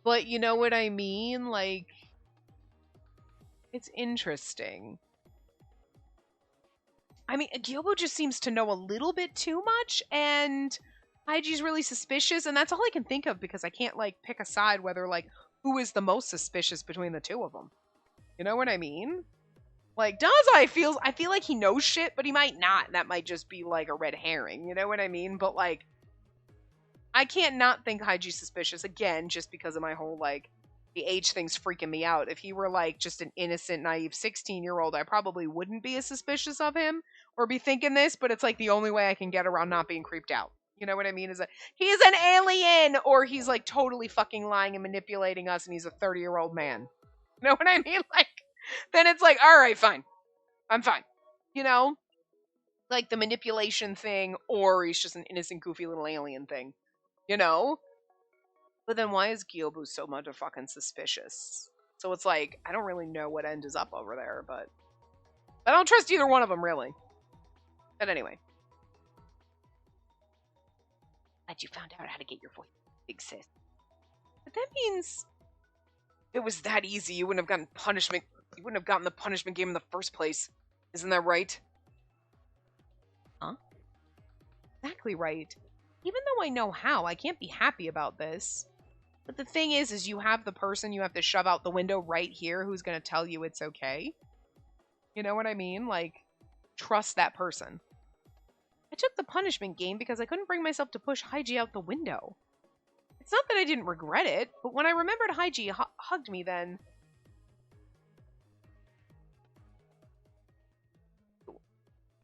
but you know what I mean? Like, it's interesting. I mean, Gyobu just seems to know a little bit too much, and Haiji's really suspicious, and that's all I can think of because I can't, like, pick a side whether, like, who is the most suspicious between the two of them. You know what I mean? Like, I feel like he knows shit, but he might not, and that might just be, like, a red herring. You know what I mean? But, like, I can't not think Haiji's suspicious, again, just because of my whole, like, the age thing's freaking me out. If he were, like, just an innocent, naive 16-year-old, I probably wouldn't be as suspicious of him or be thinking this, but it's, like, the only way I can get around not being creeped out. You know what I mean? Is that he's an alien, or he's, like, totally fucking lying and manipulating us, and he's a 30-year-old man. You know what I mean? Like, then it's like, all right, fine. I'm fine. You know? Like the manipulation thing, or he's just an innocent, goofy little alien thing. You know? But then why is Gyobu so motherfucking suspicious? So it's like, I don't really know what end is up over there, but I don't trust either one of them, really. But anyway. Glad you found out how to get your voice, big sis. But that means if it was that easy, you wouldn't have gotten punishment. You wouldn't have gotten the punishment game in the first place. Isn't that right? Huh? Exactly right. Even though I know how, I can't be happy about this. But the thing is you have the person you have to shove out the window right here who's going to tell you it's okay. You know what I mean? Like, trust that person. I took the punishment game because I couldn't bring myself to push Haiji out the window. It's not that I didn't regret it, but when I remembered Haiji hugged me then...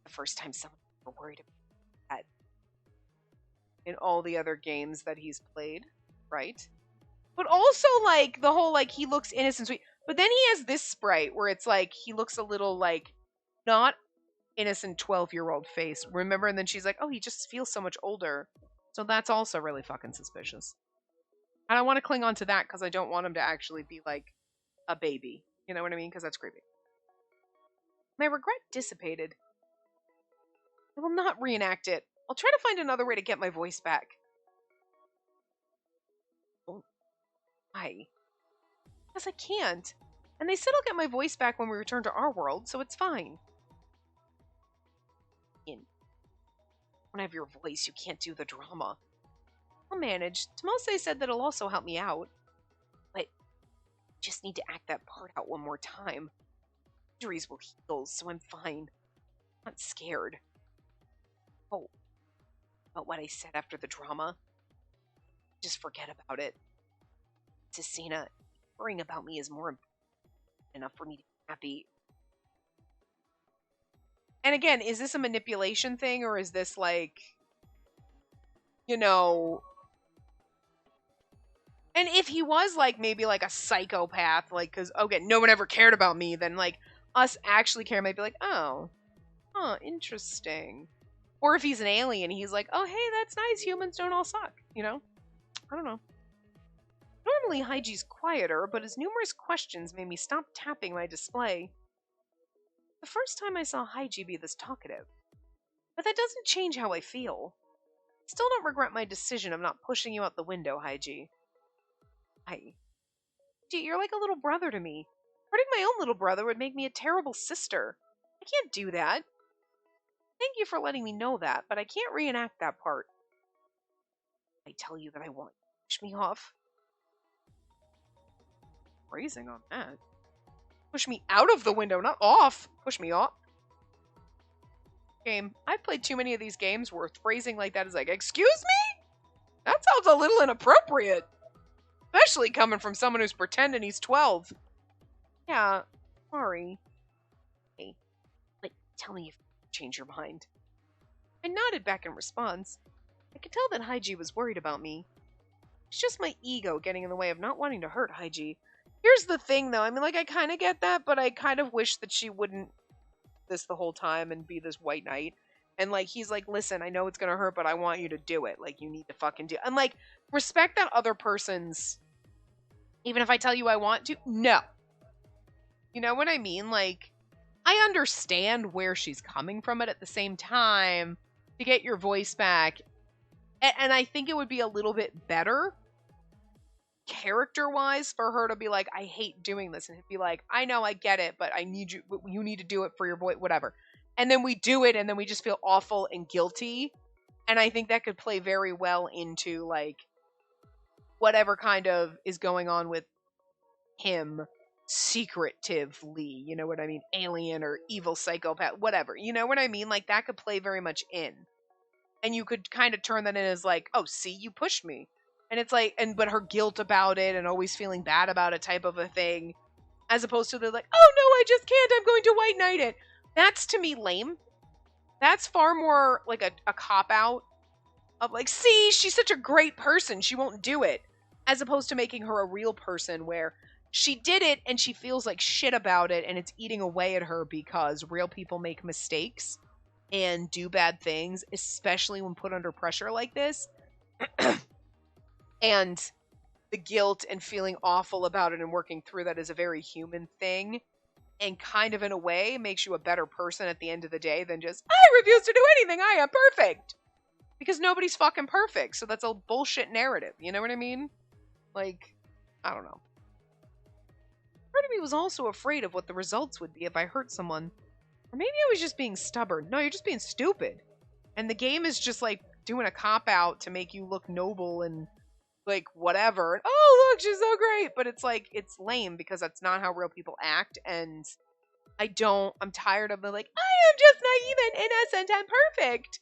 The first time someone was worried about that in all the other games that he's played, right? But also, like, the whole, like, he looks innocent, sweet. But then he has this sprite where it's like, he looks a little, like, not innocent 12-year-old face. Remember? And then she's like, oh, he just feels so much older. So that's also really fucking suspicious. And I want to cling on to that because I don't want him to actually be, like, a baby. You know what I mean? Because that's creepy. My regret dissipated. I will not reenact it. I'll try to find another way to get my voice back. Why? Because I can't. And they said I'll get my voice back when we return to our world, so it's fine. You don't have your voice, you can't do the drama. I'll manage. Tomose said that it'll also help me out. But I just need to act that part out one more time. Injuries will heal, so I'm fine. I'm not scared. Oh, about what I said after the drama. Just forget about it. Cecina, worrying about me is more important enough for me to be happy. And again, is this a manipulation thing, or is this like, you know... And if he was like maybe like a psychopath, like, because, okay, no one ever cared about me, then like us actually caring might be like, oh, huh, interesting. Or if he's an alien, he's like, oh, hey, that's nice, humans don't all suck, you know? I don't know. Normally, Haiji's quieter, but his numerous questions made me stop tapping my display. The first time I saw Haiji be this talkative. But that doesn't change how I feel. Still don't regret my decision of not pushing you out the window, Haiji. Gee, you're like a little brother to me. Hurting my own little brother would make me a terrible sister. I can't do that. Thank you for letting me know that, but I can't reenact that part. I tell you that I want you to push me off. Phrasing on that. Push me out of the window, not off. Push me off. Game. I've played too many of these games where phrasing like that is like, excuse me? That sounds a little inappropriate. Especially coming from someone who's pretending he's 12. Yeah, sorry. Hey, but tell me if you change your mind. I nodded back in response. I could tell that Haiji was worried about me. It's just my ego getting in the way of not wanting to hurt Haiji. Here's the thing, though. I mean, like, I kind of get that, but I kind of wish that she wouldn't this the whole time and be this white knight. And, like, he's like, listen, I know it's gonna hurt, but I want you to do it. Like, you need to fucking do it. And, like, respect that other person's... Even if I tell you I want to? No. You know what I mean? Like, I understand where she's coming from, but at the same time, to get your voice back... And I think it would be a little bit better, character-wise, for her to be like, I hate doing this. And he'd be like, I know, I get it, but you need to do it for your voice, whatever. And then we do it, and then we just feel awful and guilty. And I think that could play very well into, like, whatever kind of is going on with him secretively, you know what I mean? Alien or evil psychopath, whatever. You know what I mean? Like, that could play very much in. And you could kind of turn that in as like, oh, see, you pushed me. And it's like, but her guilt about it and always feeling bad about it type of a thing. As opposed to the like, oh no, I just can't, I'm going to white knight it. That's to me lame. That's far more like a cop-out of like, see, she's such a great person, she won't do it. As opposed to making her a real person where she did it and she feels like shit about it and it's eating away at her because real people make mistakes and do bad things, especially when put under pressure like this. And the guilt and feeling awful about it and working through that is a very human thing. And kind of in a way makes you a better person at the end of the day than just, I refuse to do anything, I am perfect. Because nobody's fucking perfect. So that's a bullshit narrative. You know what I mean? Like, I don't know. Part of me was also afraid of what the results would be if I hurt someone. Or maybe I was just being stubborn. No, you're just being stupid. And the game is just like doing a cop-out to make you look noble and like whatever. And, oh, look, she's so great. But it's like, it's lame because that's not how real people act. And I'm tired of the like, I am just naive and innocent and perfect.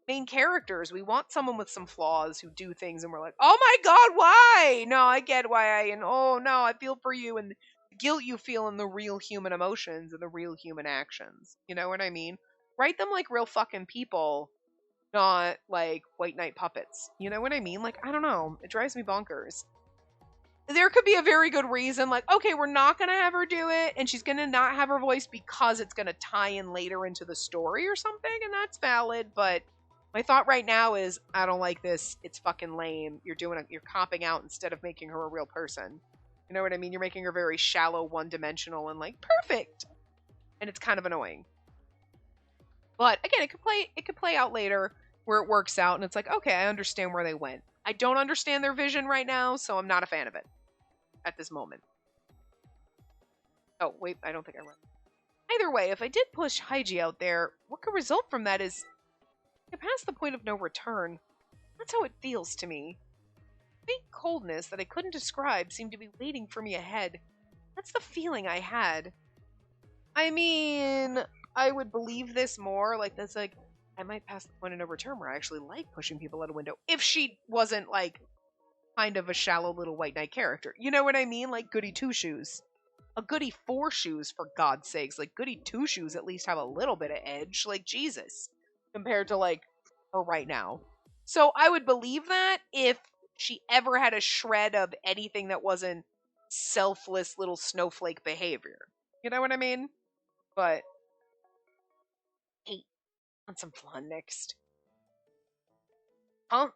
Main characters, we want someone with some flaws who do things and we're like, oh my god, why? No, I get why. And oh no, I feel for you. And guilt you feel in the real human emotions and the real human actions. You know what I mean? Write them like real fucking people, not like white knight puppets. You know what I mean? Like, I don't know. It drives me bonkers. There could be a very good reason, like, okay, we're not going to have her do it, and she's going to not have her voice because it's going to tie in later into the story or something, and that's valid, but my thought right now is, I don't like this. It's fucking lame. You're copping out instead of making her a real person. You know what I mean? You're making her very shallow, one-dimensional, and like perfect. And it's kind of annoying. But again, it could play out later where it works out, and it's like, okay, I understand where they went. I don't understand their vision right now, so I'm not a fan of it at this moment. Oh, wait, I don't think I read. Either way, if I did push Hygie out there, what could result from that is I passed the point of no return. That's how it feels to me. Faint coldness that I couldn't describe seemed to be waiting for me ahead. That's the feeling I had. I mean, I would believe this more. Like, that's like, I might pass the point of no return where I actually like pushing people out a window. If she wasn't, like, kind of a shallow little white knight character. You know what I mean? Like goody two shoes. A goody four shoes, for God's sakes. Like, goody two shoes at least have a little bit of edge. Like, Jesus. Compared to, like, her right now. So I would believe that if she ever had a shred of anything that wasn't selfless little snowflake behavior. You know what I mean? But, hey, want some flan next? Huh?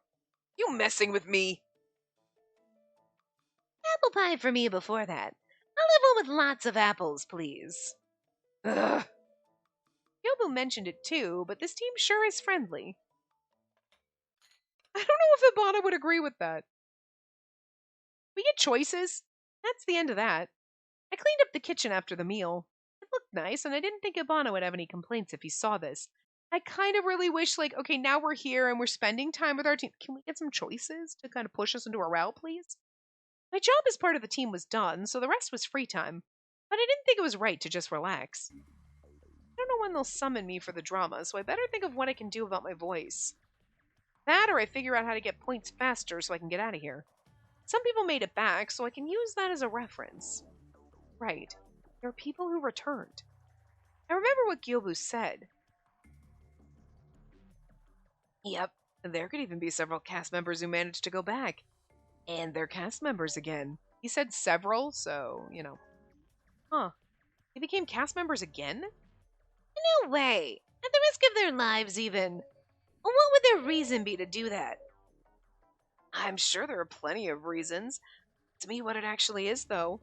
You messing with me? Apple pie for me before that. I'll have one with lots of apples, please. Ugh. Yobu mentioned it too, but this team sure is friendly. I don't know if Ibana would agree with that. We get choices. That's the end of that. I cleaned up the kitchen after the meal. It looked nice, and I didn't think Ibana would have any complaints if he saw this. I kind of really wish, like, okay, now we're here and we're spending time with our team. Can we get some choices to kind of push us into a route, please? My job as part of the team was done, so the rest was free time. But I didn't think it was right to just relax. I don't know when they'll summon me for the drama, so I better think of what I can do about my voice. That or I figure out how to get points faster so I can get out of here. Some people made it back, so I can use that as a reference. Right. There are people who returned. I remember what Gyobu said. Yep, there could even be several cast members who managed to go back. And they're cast members again. He said several, so, you know. Huh. They became cast members again? No way. At the risk of their lives, even. What would their reason be to do that? I'm sure there are plenty of reasons. To me, what it actually is, though.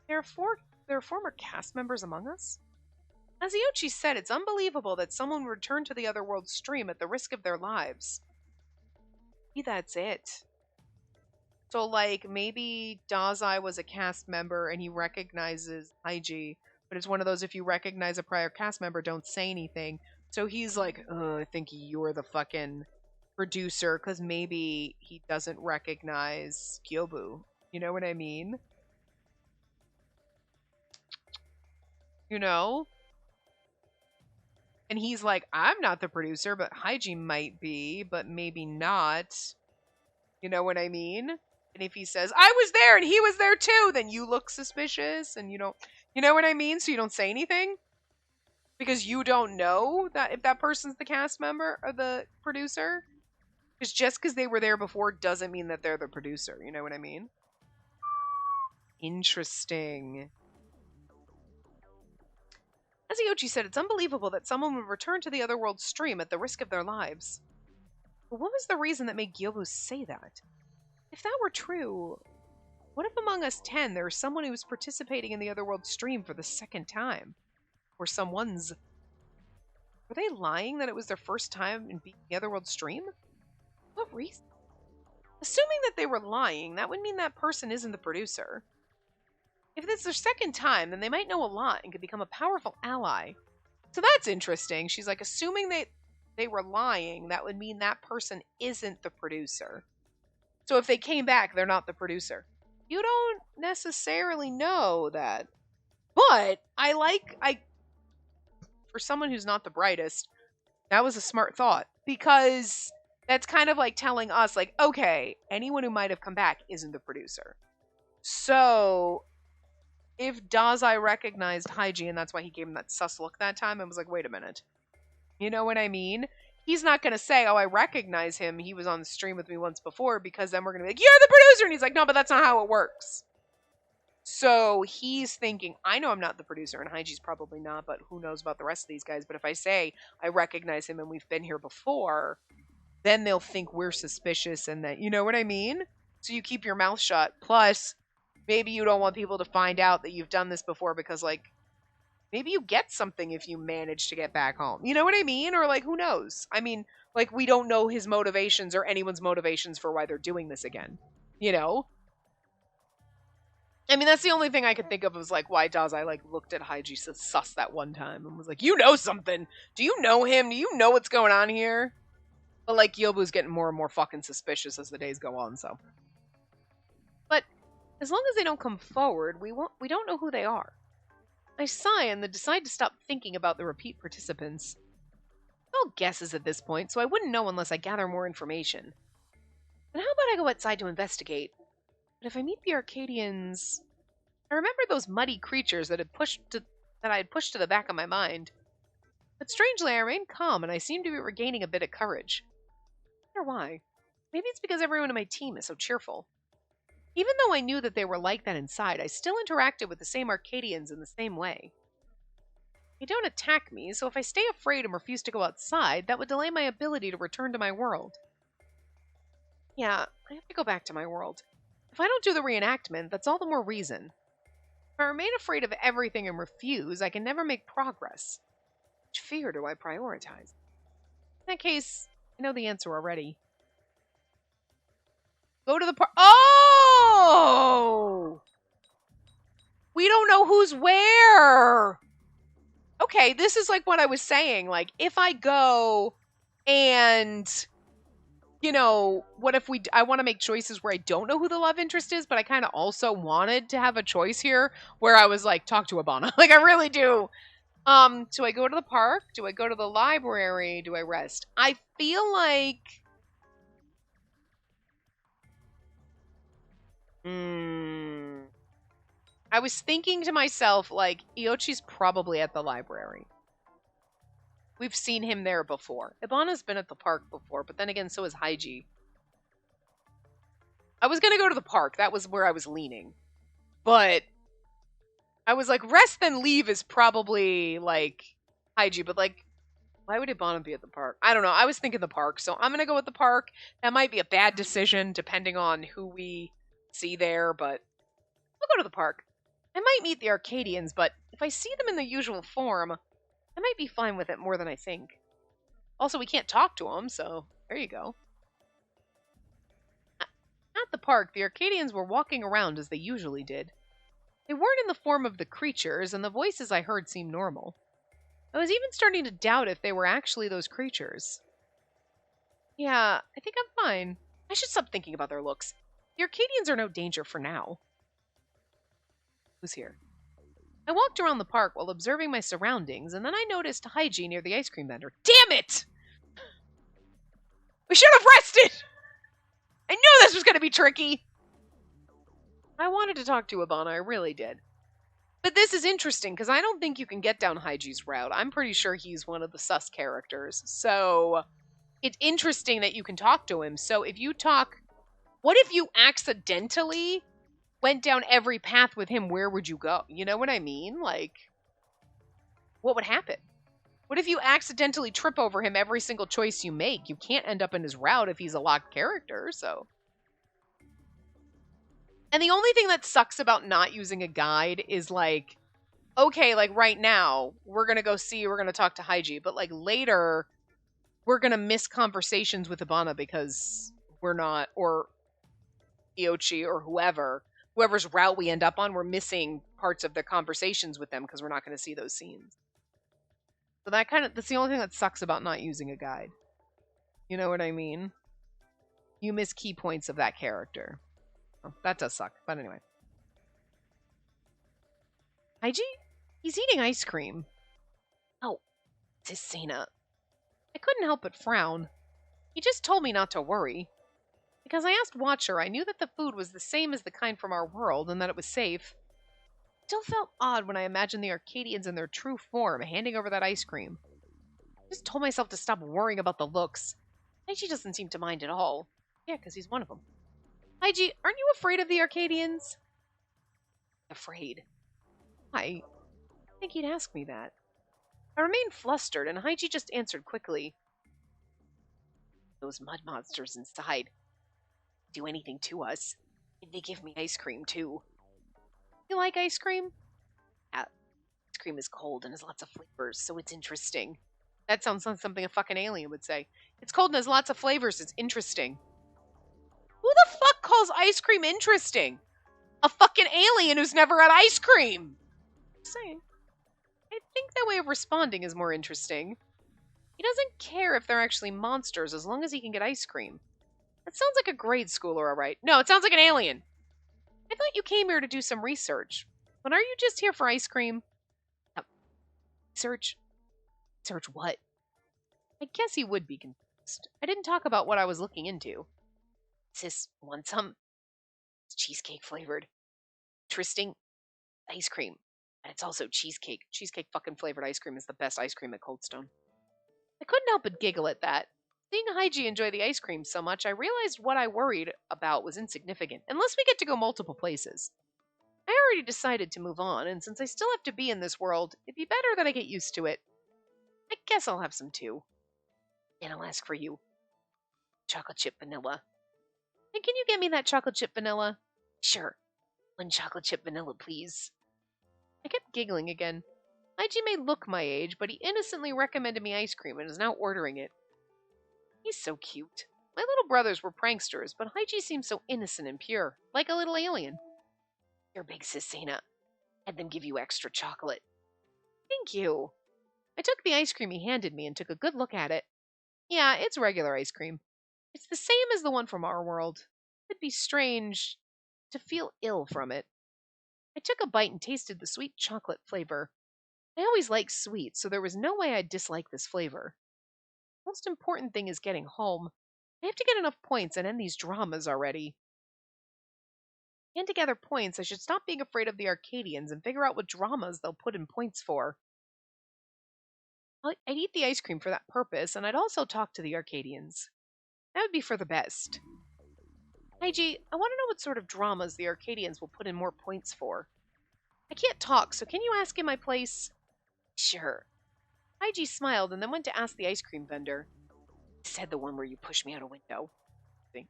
There are former cast members among us? As Iochi said, it's unbelievable that someone would return to the Otherworld stream at the risk of their lives. Maybe that's it. So, like, maybe Dazai was a cast member and he recognizes Hygie, but it's one of those, if you recognize a prior cast member, don't say anything. So he's like, I think you're the fucking producer, because maybe he doesn't recognize Gyobu. You know what I mean? You know? And he's like, I'm not the producer, but Hygie might be, but maybe not. You know what I mean? And if he says, I was there and he was there too, then you look suspicious and you don't, you know what I mean? So you don't say anything? Because you don't know that if that person's the cast member or the producer? Because just because they were there before doesn't mean that they're the producer. You know what I mean? Interesting. As Iochi said, it's unbelievable that someone would return to the Otherworld stream at the risk of their lives. But what was the reason that made Gyobu say that? If that were true, what if among us 10 there was someone who was participating in the Otherworld stream for the second time? Or someone's... Were they lying that it was their first time in being the Otherworld stream? What reason? Assuming that they were lying, that would mean that person isn't the producer. If it's their second time, then they might know a lot and could become a powerful ally. So that's interesting. She's like, assuming they were lying, that would mean that person isn't the producer. So if they came back, they're not the producer. You don't necessarily know that. But for someone who's not the brightest, that was a smart thought. Because that's kind of like telling us, like, okay, anyone who might have come back isn't the producer. So if Dazai recognized Hygie and that's why he gave him that sus look that time, I was like, wait a minute. You know what I mean? He's not going to say, oh, I recognize him. He was on the stream with me once before, because then we're going to be like, you're the producer. And he's like, no, but that's not how it works. So he's thinking, I know I'm not the producer, and Hygie's probably not, but who knows about the rest of these guys. But if I say I recognize him and we've been here before, then they'll think we're suspicious and that, you know what I mean? So you keep your mouth shut. Plus, maybe you don't want people to find out that you've done this before because, like, Maybe you get something if you manage to get back home. You know what I mean? Or like, who knows? I mean, like, we don't know his motivations or anyone's motivations for why they're doing this again. You know? I mean, that's the only thing I could think of was like why Dazai like looked at Haiji sus that one time and was like, "You know something? Do you know him? Do you know what's going on here?" But like Yobu's getting more and more fucking suspicious as the days go on. So, but as long as they don't come forward, we don't know who they are. I sigh and then decide to stop thinking about the repeat participants. All guesses at this point, so I wouldn't know unless I gather more information. And how about I go outside to investigate? But if I meet the Arcadians, I remember those muddy creatures that I had pushed to the back of my mind. But strangely, I remained calm and I seemed to be regaining a bit of courage. I wonder why. Maybe it's because everyone in my team is so cheerful. Even though I knew that they were like that inside, I still interacted with the same Arcadians in the same way. They don't attack me, so if I stay afraid and refuse to go outside, that would delay my ability to return to my world. Yeah, I have to go back to my world. If I don't do the reenactment, that's all the more reason. If I remain afraid of everything and refuse, I can never make progress. Which fear do I prioritize? In that case, I know the answer already. Go to the park. Oh! We don't know who's where. Okay, this is like what I was saying. Like, if I go and, you know, what if I want to make choices where I don't know who the love interest is, but I kind of also wanted to have a choice here where I was like, talk to Abana. Like, I really do. Do I go to the park? Do I go to the library? Do I rest? I feel like... I was thinking to myself, like, Iochi's probably at the library. We've seen him there before. Ibana's been at the park before, but then again, so is Haiji. I was going to go to the park. That was where I was leaning. But I was like, rest then leave is probably, like, Haiji. But, like, why would Ibana be at the park? I don't know. I was thinking the park, so I'm going to go with the park. That might be a bad decision, depending on who we see there, but I'll go to the park. I might meet the Arcadians, but if I see them in their usual form, I might be fine with it more than I think. Also, we can't talk to them, so there you go. At the park, the Arcadians were walking around as they usually did. They weren't in the form of the creatures, and the voices I heard seemed normal. I was even starting to doubt if they were actually those creatures. Yeah, I think I'm fine. I should stop thinking about their looks. The Arcadians are no danger for now. Who's here? I walked around the park while observing my surroundings, and then I noticed Haiji near the ice cream vendor. Damn it! We should have rested! I knew this was going to be tricky! I wanted to talk to Abana, I really did. But this is interesting, because I don't think you can get down Haiji's route. I'm pretty sure he's one of the sus characters. So, it's interesting that you can talk to him. So, if you talk... What if you accidentally went down every path with him? Where would you go? You know what I mean? Like, what would happen? What if you accidentally trip over him every single choice you make? You can't end up in his route if he's a locked character, so... And the only thing that sucks about not using a guide is like, okay, like right now, we're going to talk to Haiji, but like later, we're going to miss conversations with Ibana because we're not, or Iochi or whoever's route we end up on, we're missing parts of their conversations with them because we're not going to see those scenes. So that's the only thing that sucks about not using a guide. You know what I mean? You miss key points of that character. Oh, that does suck. But anyway. Haiji? He's eating ice cream. Oh, it's his Sena. I couldn't help but frown. He just told me not to worry. Because I asked Watcher, I knew that the food was the same as the kind from our world and that it was safe. It still felt odd when I imagined the Arcadians in their true form handing over that ice cream. I just told myself to stop worrying about the looks. Haiji doesn't seem to mind at all. Yeah, because he's one of them. Haiji, aren't you afraid of the Arcadians? Afraid? Why? I think he'd ask me that. I remained flustered, and Haiji just answered quickly. Those mud monsters inside do anything to us. And they give me ice cream, too. You like ice cream? Yeah, it's cream is cold and has lots of flavors, so it's interesting. That sounds like something a fucking alien would say. It's cold and has lots of flavors, it's interesting. Who the fuck calls ice cream interesting? A fucking alien who's never had ice cream! Just saying. I think that way of responding is more interesting. He doesn't care if they're actually monsters as long as he can get ice cream. That sounds like a grade schooler, alright. No, it sounds like an alien. I thought you came here to do some research. But are you just here for ice cream? Research? Research what? I guess he would be confused. I didn't talk about what I was looking into. Sis, want some? It's cheesecake flavored. Interesting. Ice cream. And it's also cheesecake. Cheesecake fucking flavored ice cream is the best ice cream at Cold Stone. I couldn't help but giggle at that. Seeing Haiji enjoy the ice cream so much, I realized what I worried about was insignificant, unless we get to go multiple places. I already decided to move on, and since I still have to be in this world, it'd be better that I get used to it. I guess I'll have some too. And I'll ask for you. Chocolate chip vanilla. And can you get me that chocolate chip vanilla? Sure. 1 chocolate chip vanilla, please. I kept giggling again. Haiji may look my age, but he innocently recommended me ice cream and is now ordering it. He's so cute. My little brothers were pranksters, but Haiji seems so innocent and pure, like a little alien. You're big, sis Sana. Had them give you extra chocolate. Thank you. I took the ice cream he handed me and took a good look at it. Yeah, it's regular ice cream. It's the same as the one from our world. It'd be strange to feel ill from it. I took a bite and tasted the sweet chocolate flavor. I always liked sweet, so there was no way I'd dislike this flavor. The most important thing is getting home. I have to get enough points and end these dramas already. And to gather points, I should stop being afraid of the Arcadians and figure out what dramas they'll put in points for. I'd eat the ice cream for that purpose, and I'd also talk to the Arcadians. That would be for the best. Haiji, I want to know what sort of dramas the Arcadians will put in more points for. I can't talk, so can you ask in my place? Sure. Haiji smiled and then went to ask the ice cream vendor. Said the one where you push me out a window. Ice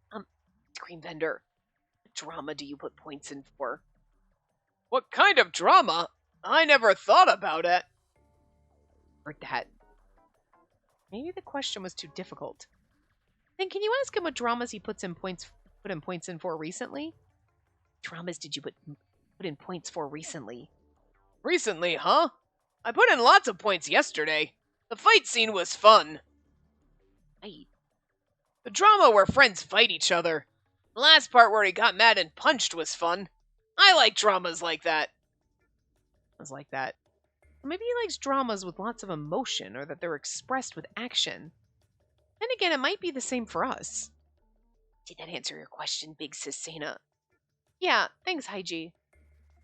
cream vendor, what drama do you put points in for? What kind of drama? I never thought about it. Heard that. Maybe the question was too difficult. Then can you ask him what dramas he put in points in for recently? Dramas did you put in points for recently? Recently, huh? I put in lots of points yesterday. The fight scene was fun. Fight? The drama where friends fight each other. The last part where he got mad and punched was fun. I like dramas like that. Maybe he likes dramas with lots of emotion, or that they're expressed with action. Then again, it might be the same for us. Did that answer your question, big sis Sana? Yeah, thanks, Haiji.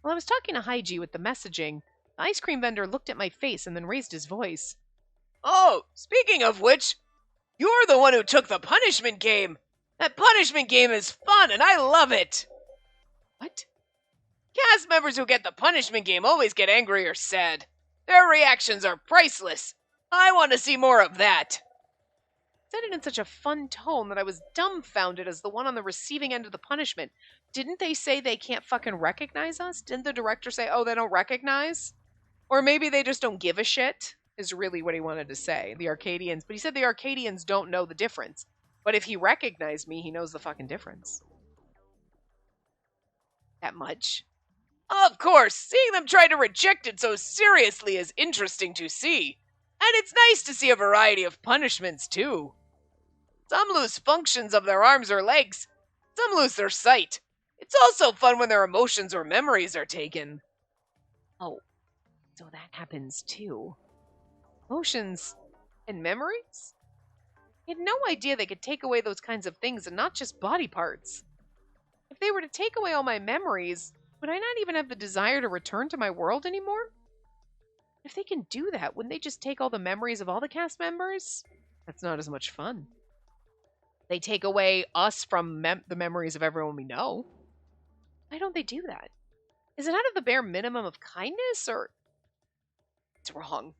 While I was talking to Haiji with the messaging, the ice cream vendor looked at my face and then raised his voice. Oh, speaking of which, you're the one who took the punishment game. That punishment game is fun and I love it. What? Cast members who get the punishment game always get angry or sad. Their reactions are priceless. I want to see more of that. Said it in such a fun tone that I was dumbfounded as the one on the receiving end of the punishment. Didn't they say they can't fucking recognize us? Didn't the director say, oh, they don't recognize? Or maybe they just don't give a shit, is really what he wanted to say. The Arcadians. But he said the Arcadians don't know the difference. But if he recognized me, he knows the fucking difference. That much? Of course, seeing them try to reject it so seriously is interesting to see. And it's nice to see a variety of punishments, too. Some lose functions of their arms or legs. Some lose their sight. It's also fun when their emotions or memories are taken. Oh, so that happens, too. Emotions and memories? I had no idea they could take away those kinds of things and not just body parts. If they were to take away all my memories, would I not even have the desire to return to my world anymore? If they can do that, wouldn't they just take all the memories of all the cast members? That's not as much fun. They take away us from the memories of everyone we know. Why don't they do that? Is it out of the bare minimum of kindness, or... It's wrong.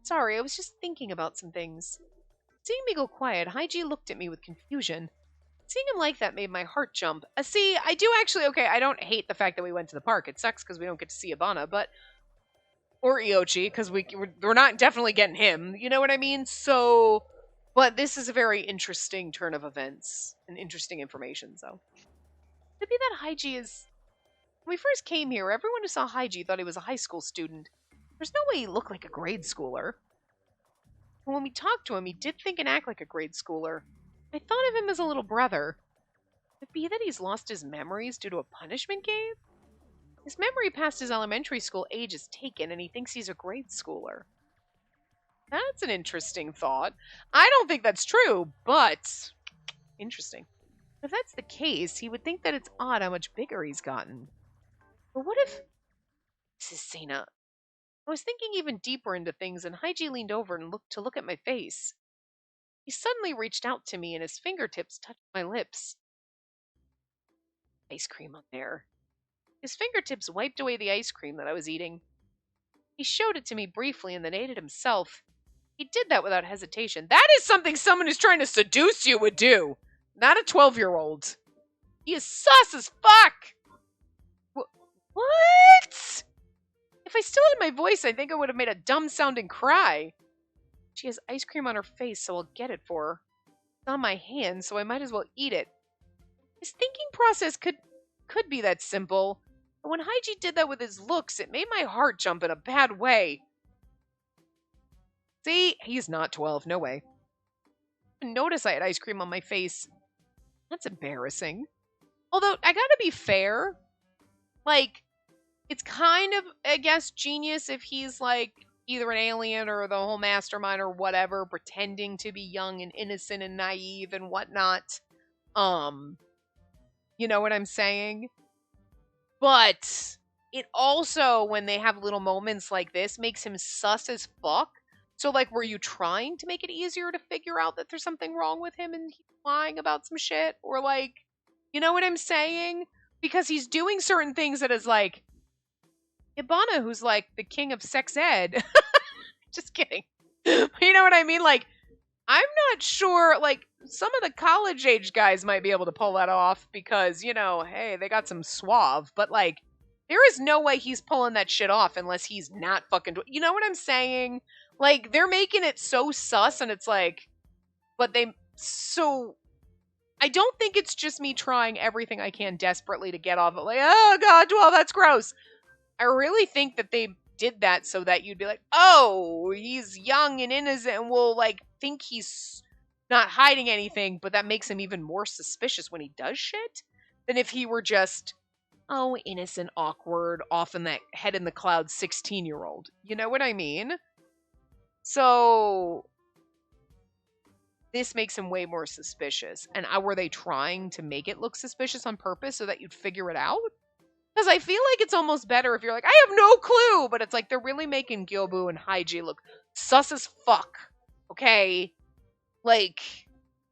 Sorry, I was just thinking about some things. Seeing me go quiet, Haiji looked at me with confusion. Seeing him like that made my heart jump. See, I do actually... Okay, I don't hate the fact that we went to the park. It sucks because we don't get to see Ivana, but... or Iochi, because we're not definitely getting him. You know what I mean? So, but this is a very interesting turn of events and interesting information. So, could be that Haiji is. When we first came here, everyone who saw Haiji thought he was a high school student. There's no way he looked like a grade schooler. And when we talked to him, he did think and act like a grade schooler. I thought of him as a little brother. Could it be that he's lost his memories due to a punishment game? His memory past his elementary school age is taken, and he thinks he's a grade schooler. That's an interesting thought. I don't think that's true, but interesting. If that's the case, he would think that it's odd how much bigger he's gotten. But what if... This is Sena. I was thinking even deeper into things, and Haiji leaned over and looked at my face. He suddenly reached out to me, and his fingertips touched my lips. Ice cream on there. His fingertips wiped away the ice cream that I was eating. He showed it to me briefly and then ate it himself. He did that without hesitation. That is something someone who's trying to seduce you would do. Not a 12-year-old. He is sus as fuck! What? If I still had my voice, I think I would have made a dumb-sounding cry. She has ice cream on her face, so I'll get it for her. It's on my hand, so I might as well eat it. His thinking process could be that simple. But when Haiji did that with his looks, it made my heart jump in a bad way. See, he's not 12, no way. I didn't notice I had ice cream on my face. That's embarrassing. Although, I gotta be fair. Like, it's kind of, I guess, genius if he's like either an alien or the whole mastermind or whatever, pretending to be young and innocent and naive and whatnot. You know what I'm saying? But it also, when they have little moments like this, makes him sus as fuck. So, like, were you trying to make it easier to figure out that there's something wrong with him and he's lying about some shit? Or, like, you know what I'm saying? Because he's doing certain things that is like, Ibana, who's like the king of sex ed. Just kidding. You know what I mean? Like, I'm not sure, like, some of the college-age guys might be able to pull that off because, you know, hey, they got some suave. But, like, there is no way he's pulling that shit off unless he's not fucking... You know what I'm saying? Like, they're making it so sus, and it's like... But they... So... I don't think it's just me trying everything I can desperately to get off it. Like, oh, God, 12, that's gross. I really think that they did that so that you'd be like, oh, he's young and innocent and will, like, think he's not hiding anything, but that makes him even more suspicious when he does shit than if he were just, oh, innocent, awkward, off in that head in the clouds 16-year-old. You know what I mean? So this makes him way more suspicious. And were they trying to make it look suspicious on purpose so that you'd figure it out? Because I feel like it's almost better if you're like, I have no clue, but it's like they're really making Gyobu and Haiji look sus as fuck. Okay? Like,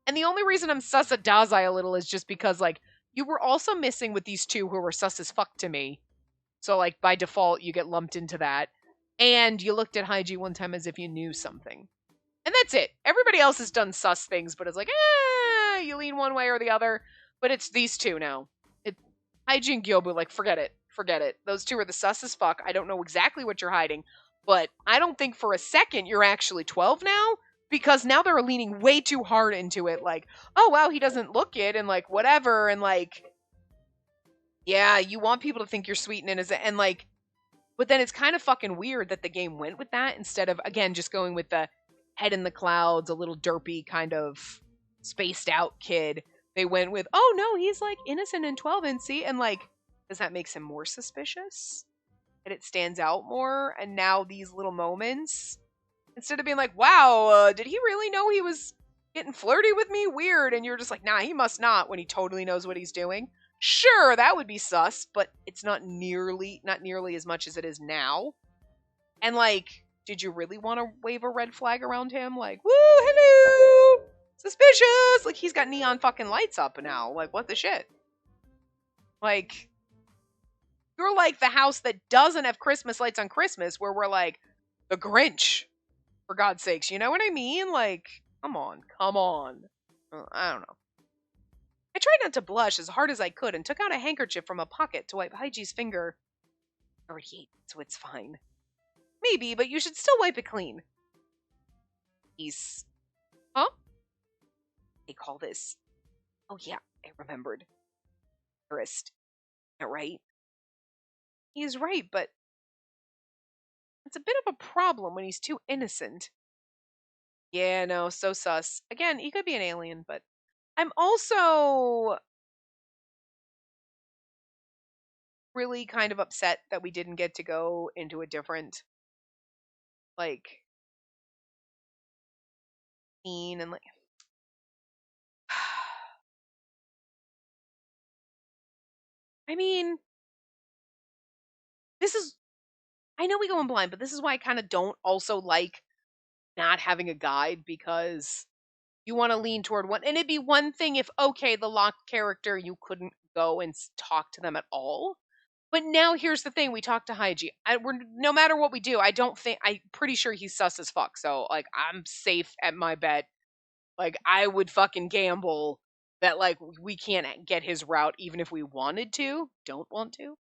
and the only reason I'm sus at Dazai a little is just because, like, you were also missing with these two who were sus as fuck to me. So, like, by default, you get lumped into that. And you looked at Haiji one time as if you knew something. And that's it. Everybody else has done sus things, but it's like, you lean one way or the other. But it's these two now. Haiji and Gyobu, like, forget it. Forget it. Those two are the sus as fuck. I don't know exactly what you're hiding, but I don't think for a second you're actually 12 now, because now they're leaning way too hard into it, like, oh, wow, he doesn't look it, and, like, whatever, and, like, yeah, you want people to think you're sweet and innocent, and, like, but then it's kind of fucking weird that the game went with that instead of, again, just going with the head in the clouds, a little derpy kind of spaced out kid. They went with, oh, no, he's, like, innocent and 12, and see? And, like, does that make him more suspicious? And it stands out more? And now these little moments, instead of being like, wow, did he really know he was getting flirty with me? Weird. And you're just like, nah, he must not, when he totally knows what he's doing. Sure, that would be sus, but it's not nearly as much as it is now. And, like, did you really want to wave a red flag around him? Like, woo, hello! Suspicious! Like, he's got neon fucking lights up now. Like, what the shit? Like, you're like the house that doesn't have Christmas lights on Christmas, where we're like, the Grinch, for God's sakes. You know what I mean? Like, come on. I don't know. I tried not to blush as hard as I could and took out a handkerchief from a pocket to wipe Haiji's finger. I already ate, so it's fine. Maybe, but you should still wipe it clean. He's... Huh? They call this... Oh yeah, I remembered. Tourist. Isn't that right? He is right, but it's a bit of a problem when he's too innocent. Yeah, no, so sus. Again, he could be an alien, but I'm also really kind of upset that we didn't get to go into a different, like, scene and, like, I mean, this is, I know we go in blind, but this is why I kind of don't also like not having a guide, because you want to lean toward one. And it'd be one thing if, okay, the locked character, you couldn't go and talk to them at all. But now here's the thing: we talked to Hygie. No matter what we do, I'm pretty sure he's sus as fuck. So like, I'm safe at my bet. Like, I would fucking gamble that like we can't get his route even if we wanted to. Don't want to.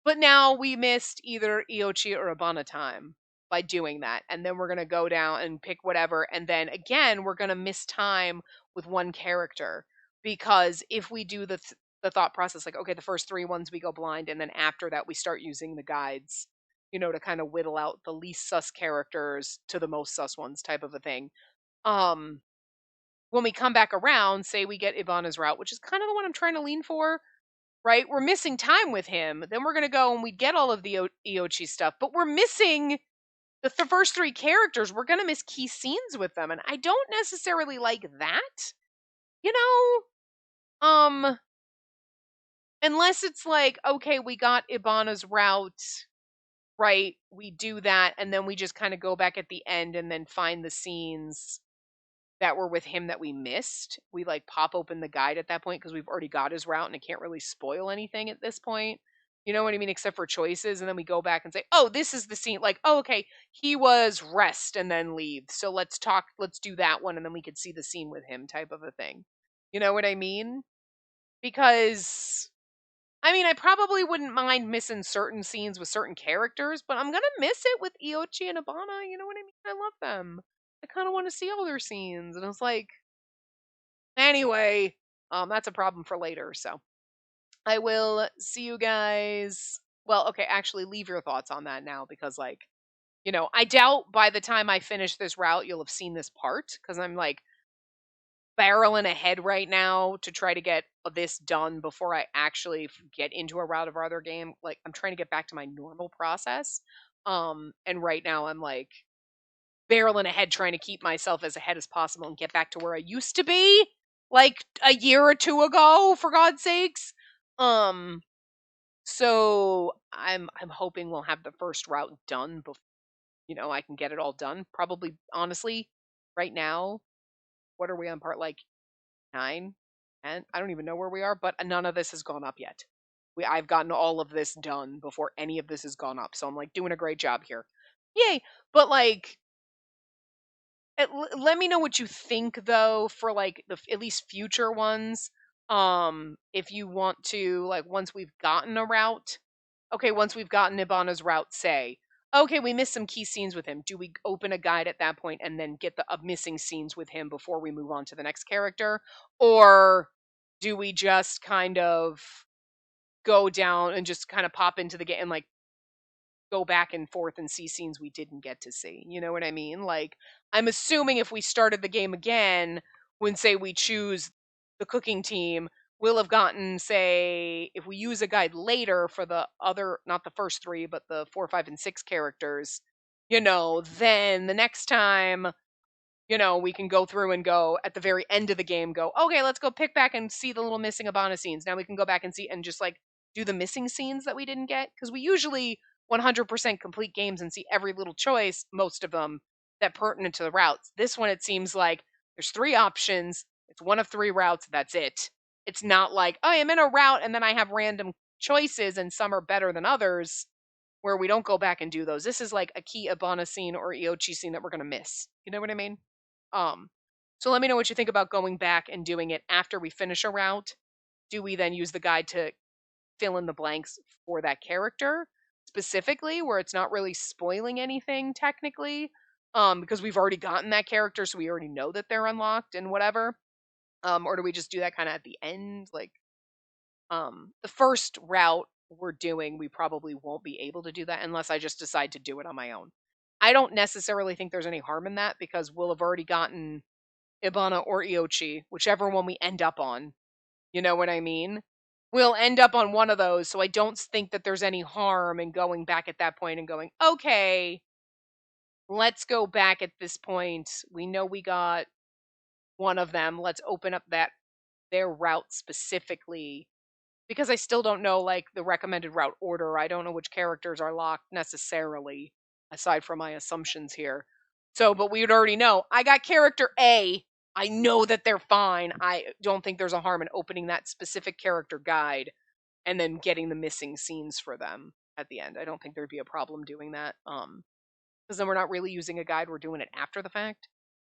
But now we missed either Iochi or Abana time by doing that. And then we're going to go down and pick whatever. And then again, we're going to miss time with one character. Because if we do the thought process, like, okay, the first 3 ones we go blind. And then after that, we start using the guides, to kind of whittle out the least sus characters to the most sus ones type of a thing. When we come back around, say we get Ibana's route, which is kind of the one I'm trying to lean for, right? We're missing time with him. Then we're going to go and we get all of the Iochi stuff, but we're missing the first 3 characters. We're going to miss key scenes with them. And I don't necessarily like that, you know? Unless it's like, okay, we got Ibana's route, right? We do that. And then we just kind of go back at the end and then find the scenes that were with him that we missed. We like pop open the guide at that point because we've already got his route and it can't really spoil anything at this point. You know what I mean? Except for choices. And then we go back and say, oh, this is the scene. Like, oh, okay, he was rest and then leave. So let's do that one. And then we could see the scene with him type of a thing. You know what I mean? Because, I mean, I probably wouldn't mind missing certain scenes with certain characters, but I'm going to miss it with Iochi and Abana. You know what I mean? I love them. I kind of want to see all their scenes. And I was like, anyway, that's a problem for later. So I will see you guys. Well, okay, actually, leave your thoughts on that now because, like, I doubt by the time I finish this route, you'll have seen this part because I'm like barreling ahead right now to try to get this done before I actually get into a route of our other game. Like, I'm trying to get back to my normal process. And right now I'm like barreling ahead trying to keep myself as ahead as possible and get back to where I used to be like a year or 2 ago, for God's sakes. So I'm hoping we'll have the first route done before I can get it all done. Probably, honestly, right now, what are we on, part like 9? And I don't even know where we are, but none of this has gone up yet. I've gotten all of this done before any of this has gone up. So I'm like doing a great job here. Yay. But like, let me know what you think though for like the at least future ones. If you want to, like, once we've gotten a route, okay, once we've gotten Ibana's route, say, okay, we missed some key scenes with him. Do we open a guide at that point and then get the missing scenes with him before we move on to the next character? Or do we just kind of go down and just kind of pop into the game and like go back and forth and see scenes we didn't get to see? You know what I mean? Like, I'm assuming if we started the game again, when say we choose the cooking team, we'll have gotten, say, if we use a guide later for the other, not the first 3, but the 4, 5, and 6 characters, then the next time, we can go through and go at the very end of the game, go, okay, let's go pick back and see the little missing Abana scenes. Now we can go back and see and just like do the missing scenes that we didn't get. Because we usually 100% complete games and see every little choice, most of them, that pertinent to the routes. This one, it seems like there's 3 options. It's one of 3 routes. That's it. It's not like, oh, I'm in a route and then I have random choices and some are better than others where we don't go back and do those. This is like a key Abana scene or Iochi scene that we're going to miss. You know what I mean? Um, so let me know what you think about going back and doing it after we finish a route. Do we then use the guide to fill in the blanks for that character? specifically where it's not really spoiling anything technically, because we've already gotten that character, so we already know that they're unlocked and whatever. Or do we just do that kind of at the end? Like, the first route we're doing, we probably won't be able to do that unless I just decide to do it on my own. I don't necessarily think there's any harm in that because we'll have already gotten Ibana or Iochi, whichever one we end up on. You know what I mean? We'll end up on one of those, so I don't think that there's any harm in going back at that point and going, okay, let's go back at this point. We know we got one of them. Let's open up their route specifically because I still don't know like the recommended route order. I don't know which characters are locked necessarily, aside from my assumptions here. So, but we would already know I got character A. I know that they're fine. I don't think there's a harm in opening that specific character guide and then getting the missing scenes for them at the end. I don't think there'd be a problem doing that. Because then we're not really using a guide, we're doing it after the fact.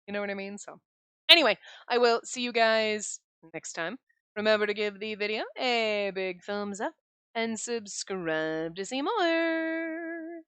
You know what I mean? So, anyway, I will see you guys next time. Remember to give the video a big thumbs up and subscribe to see more.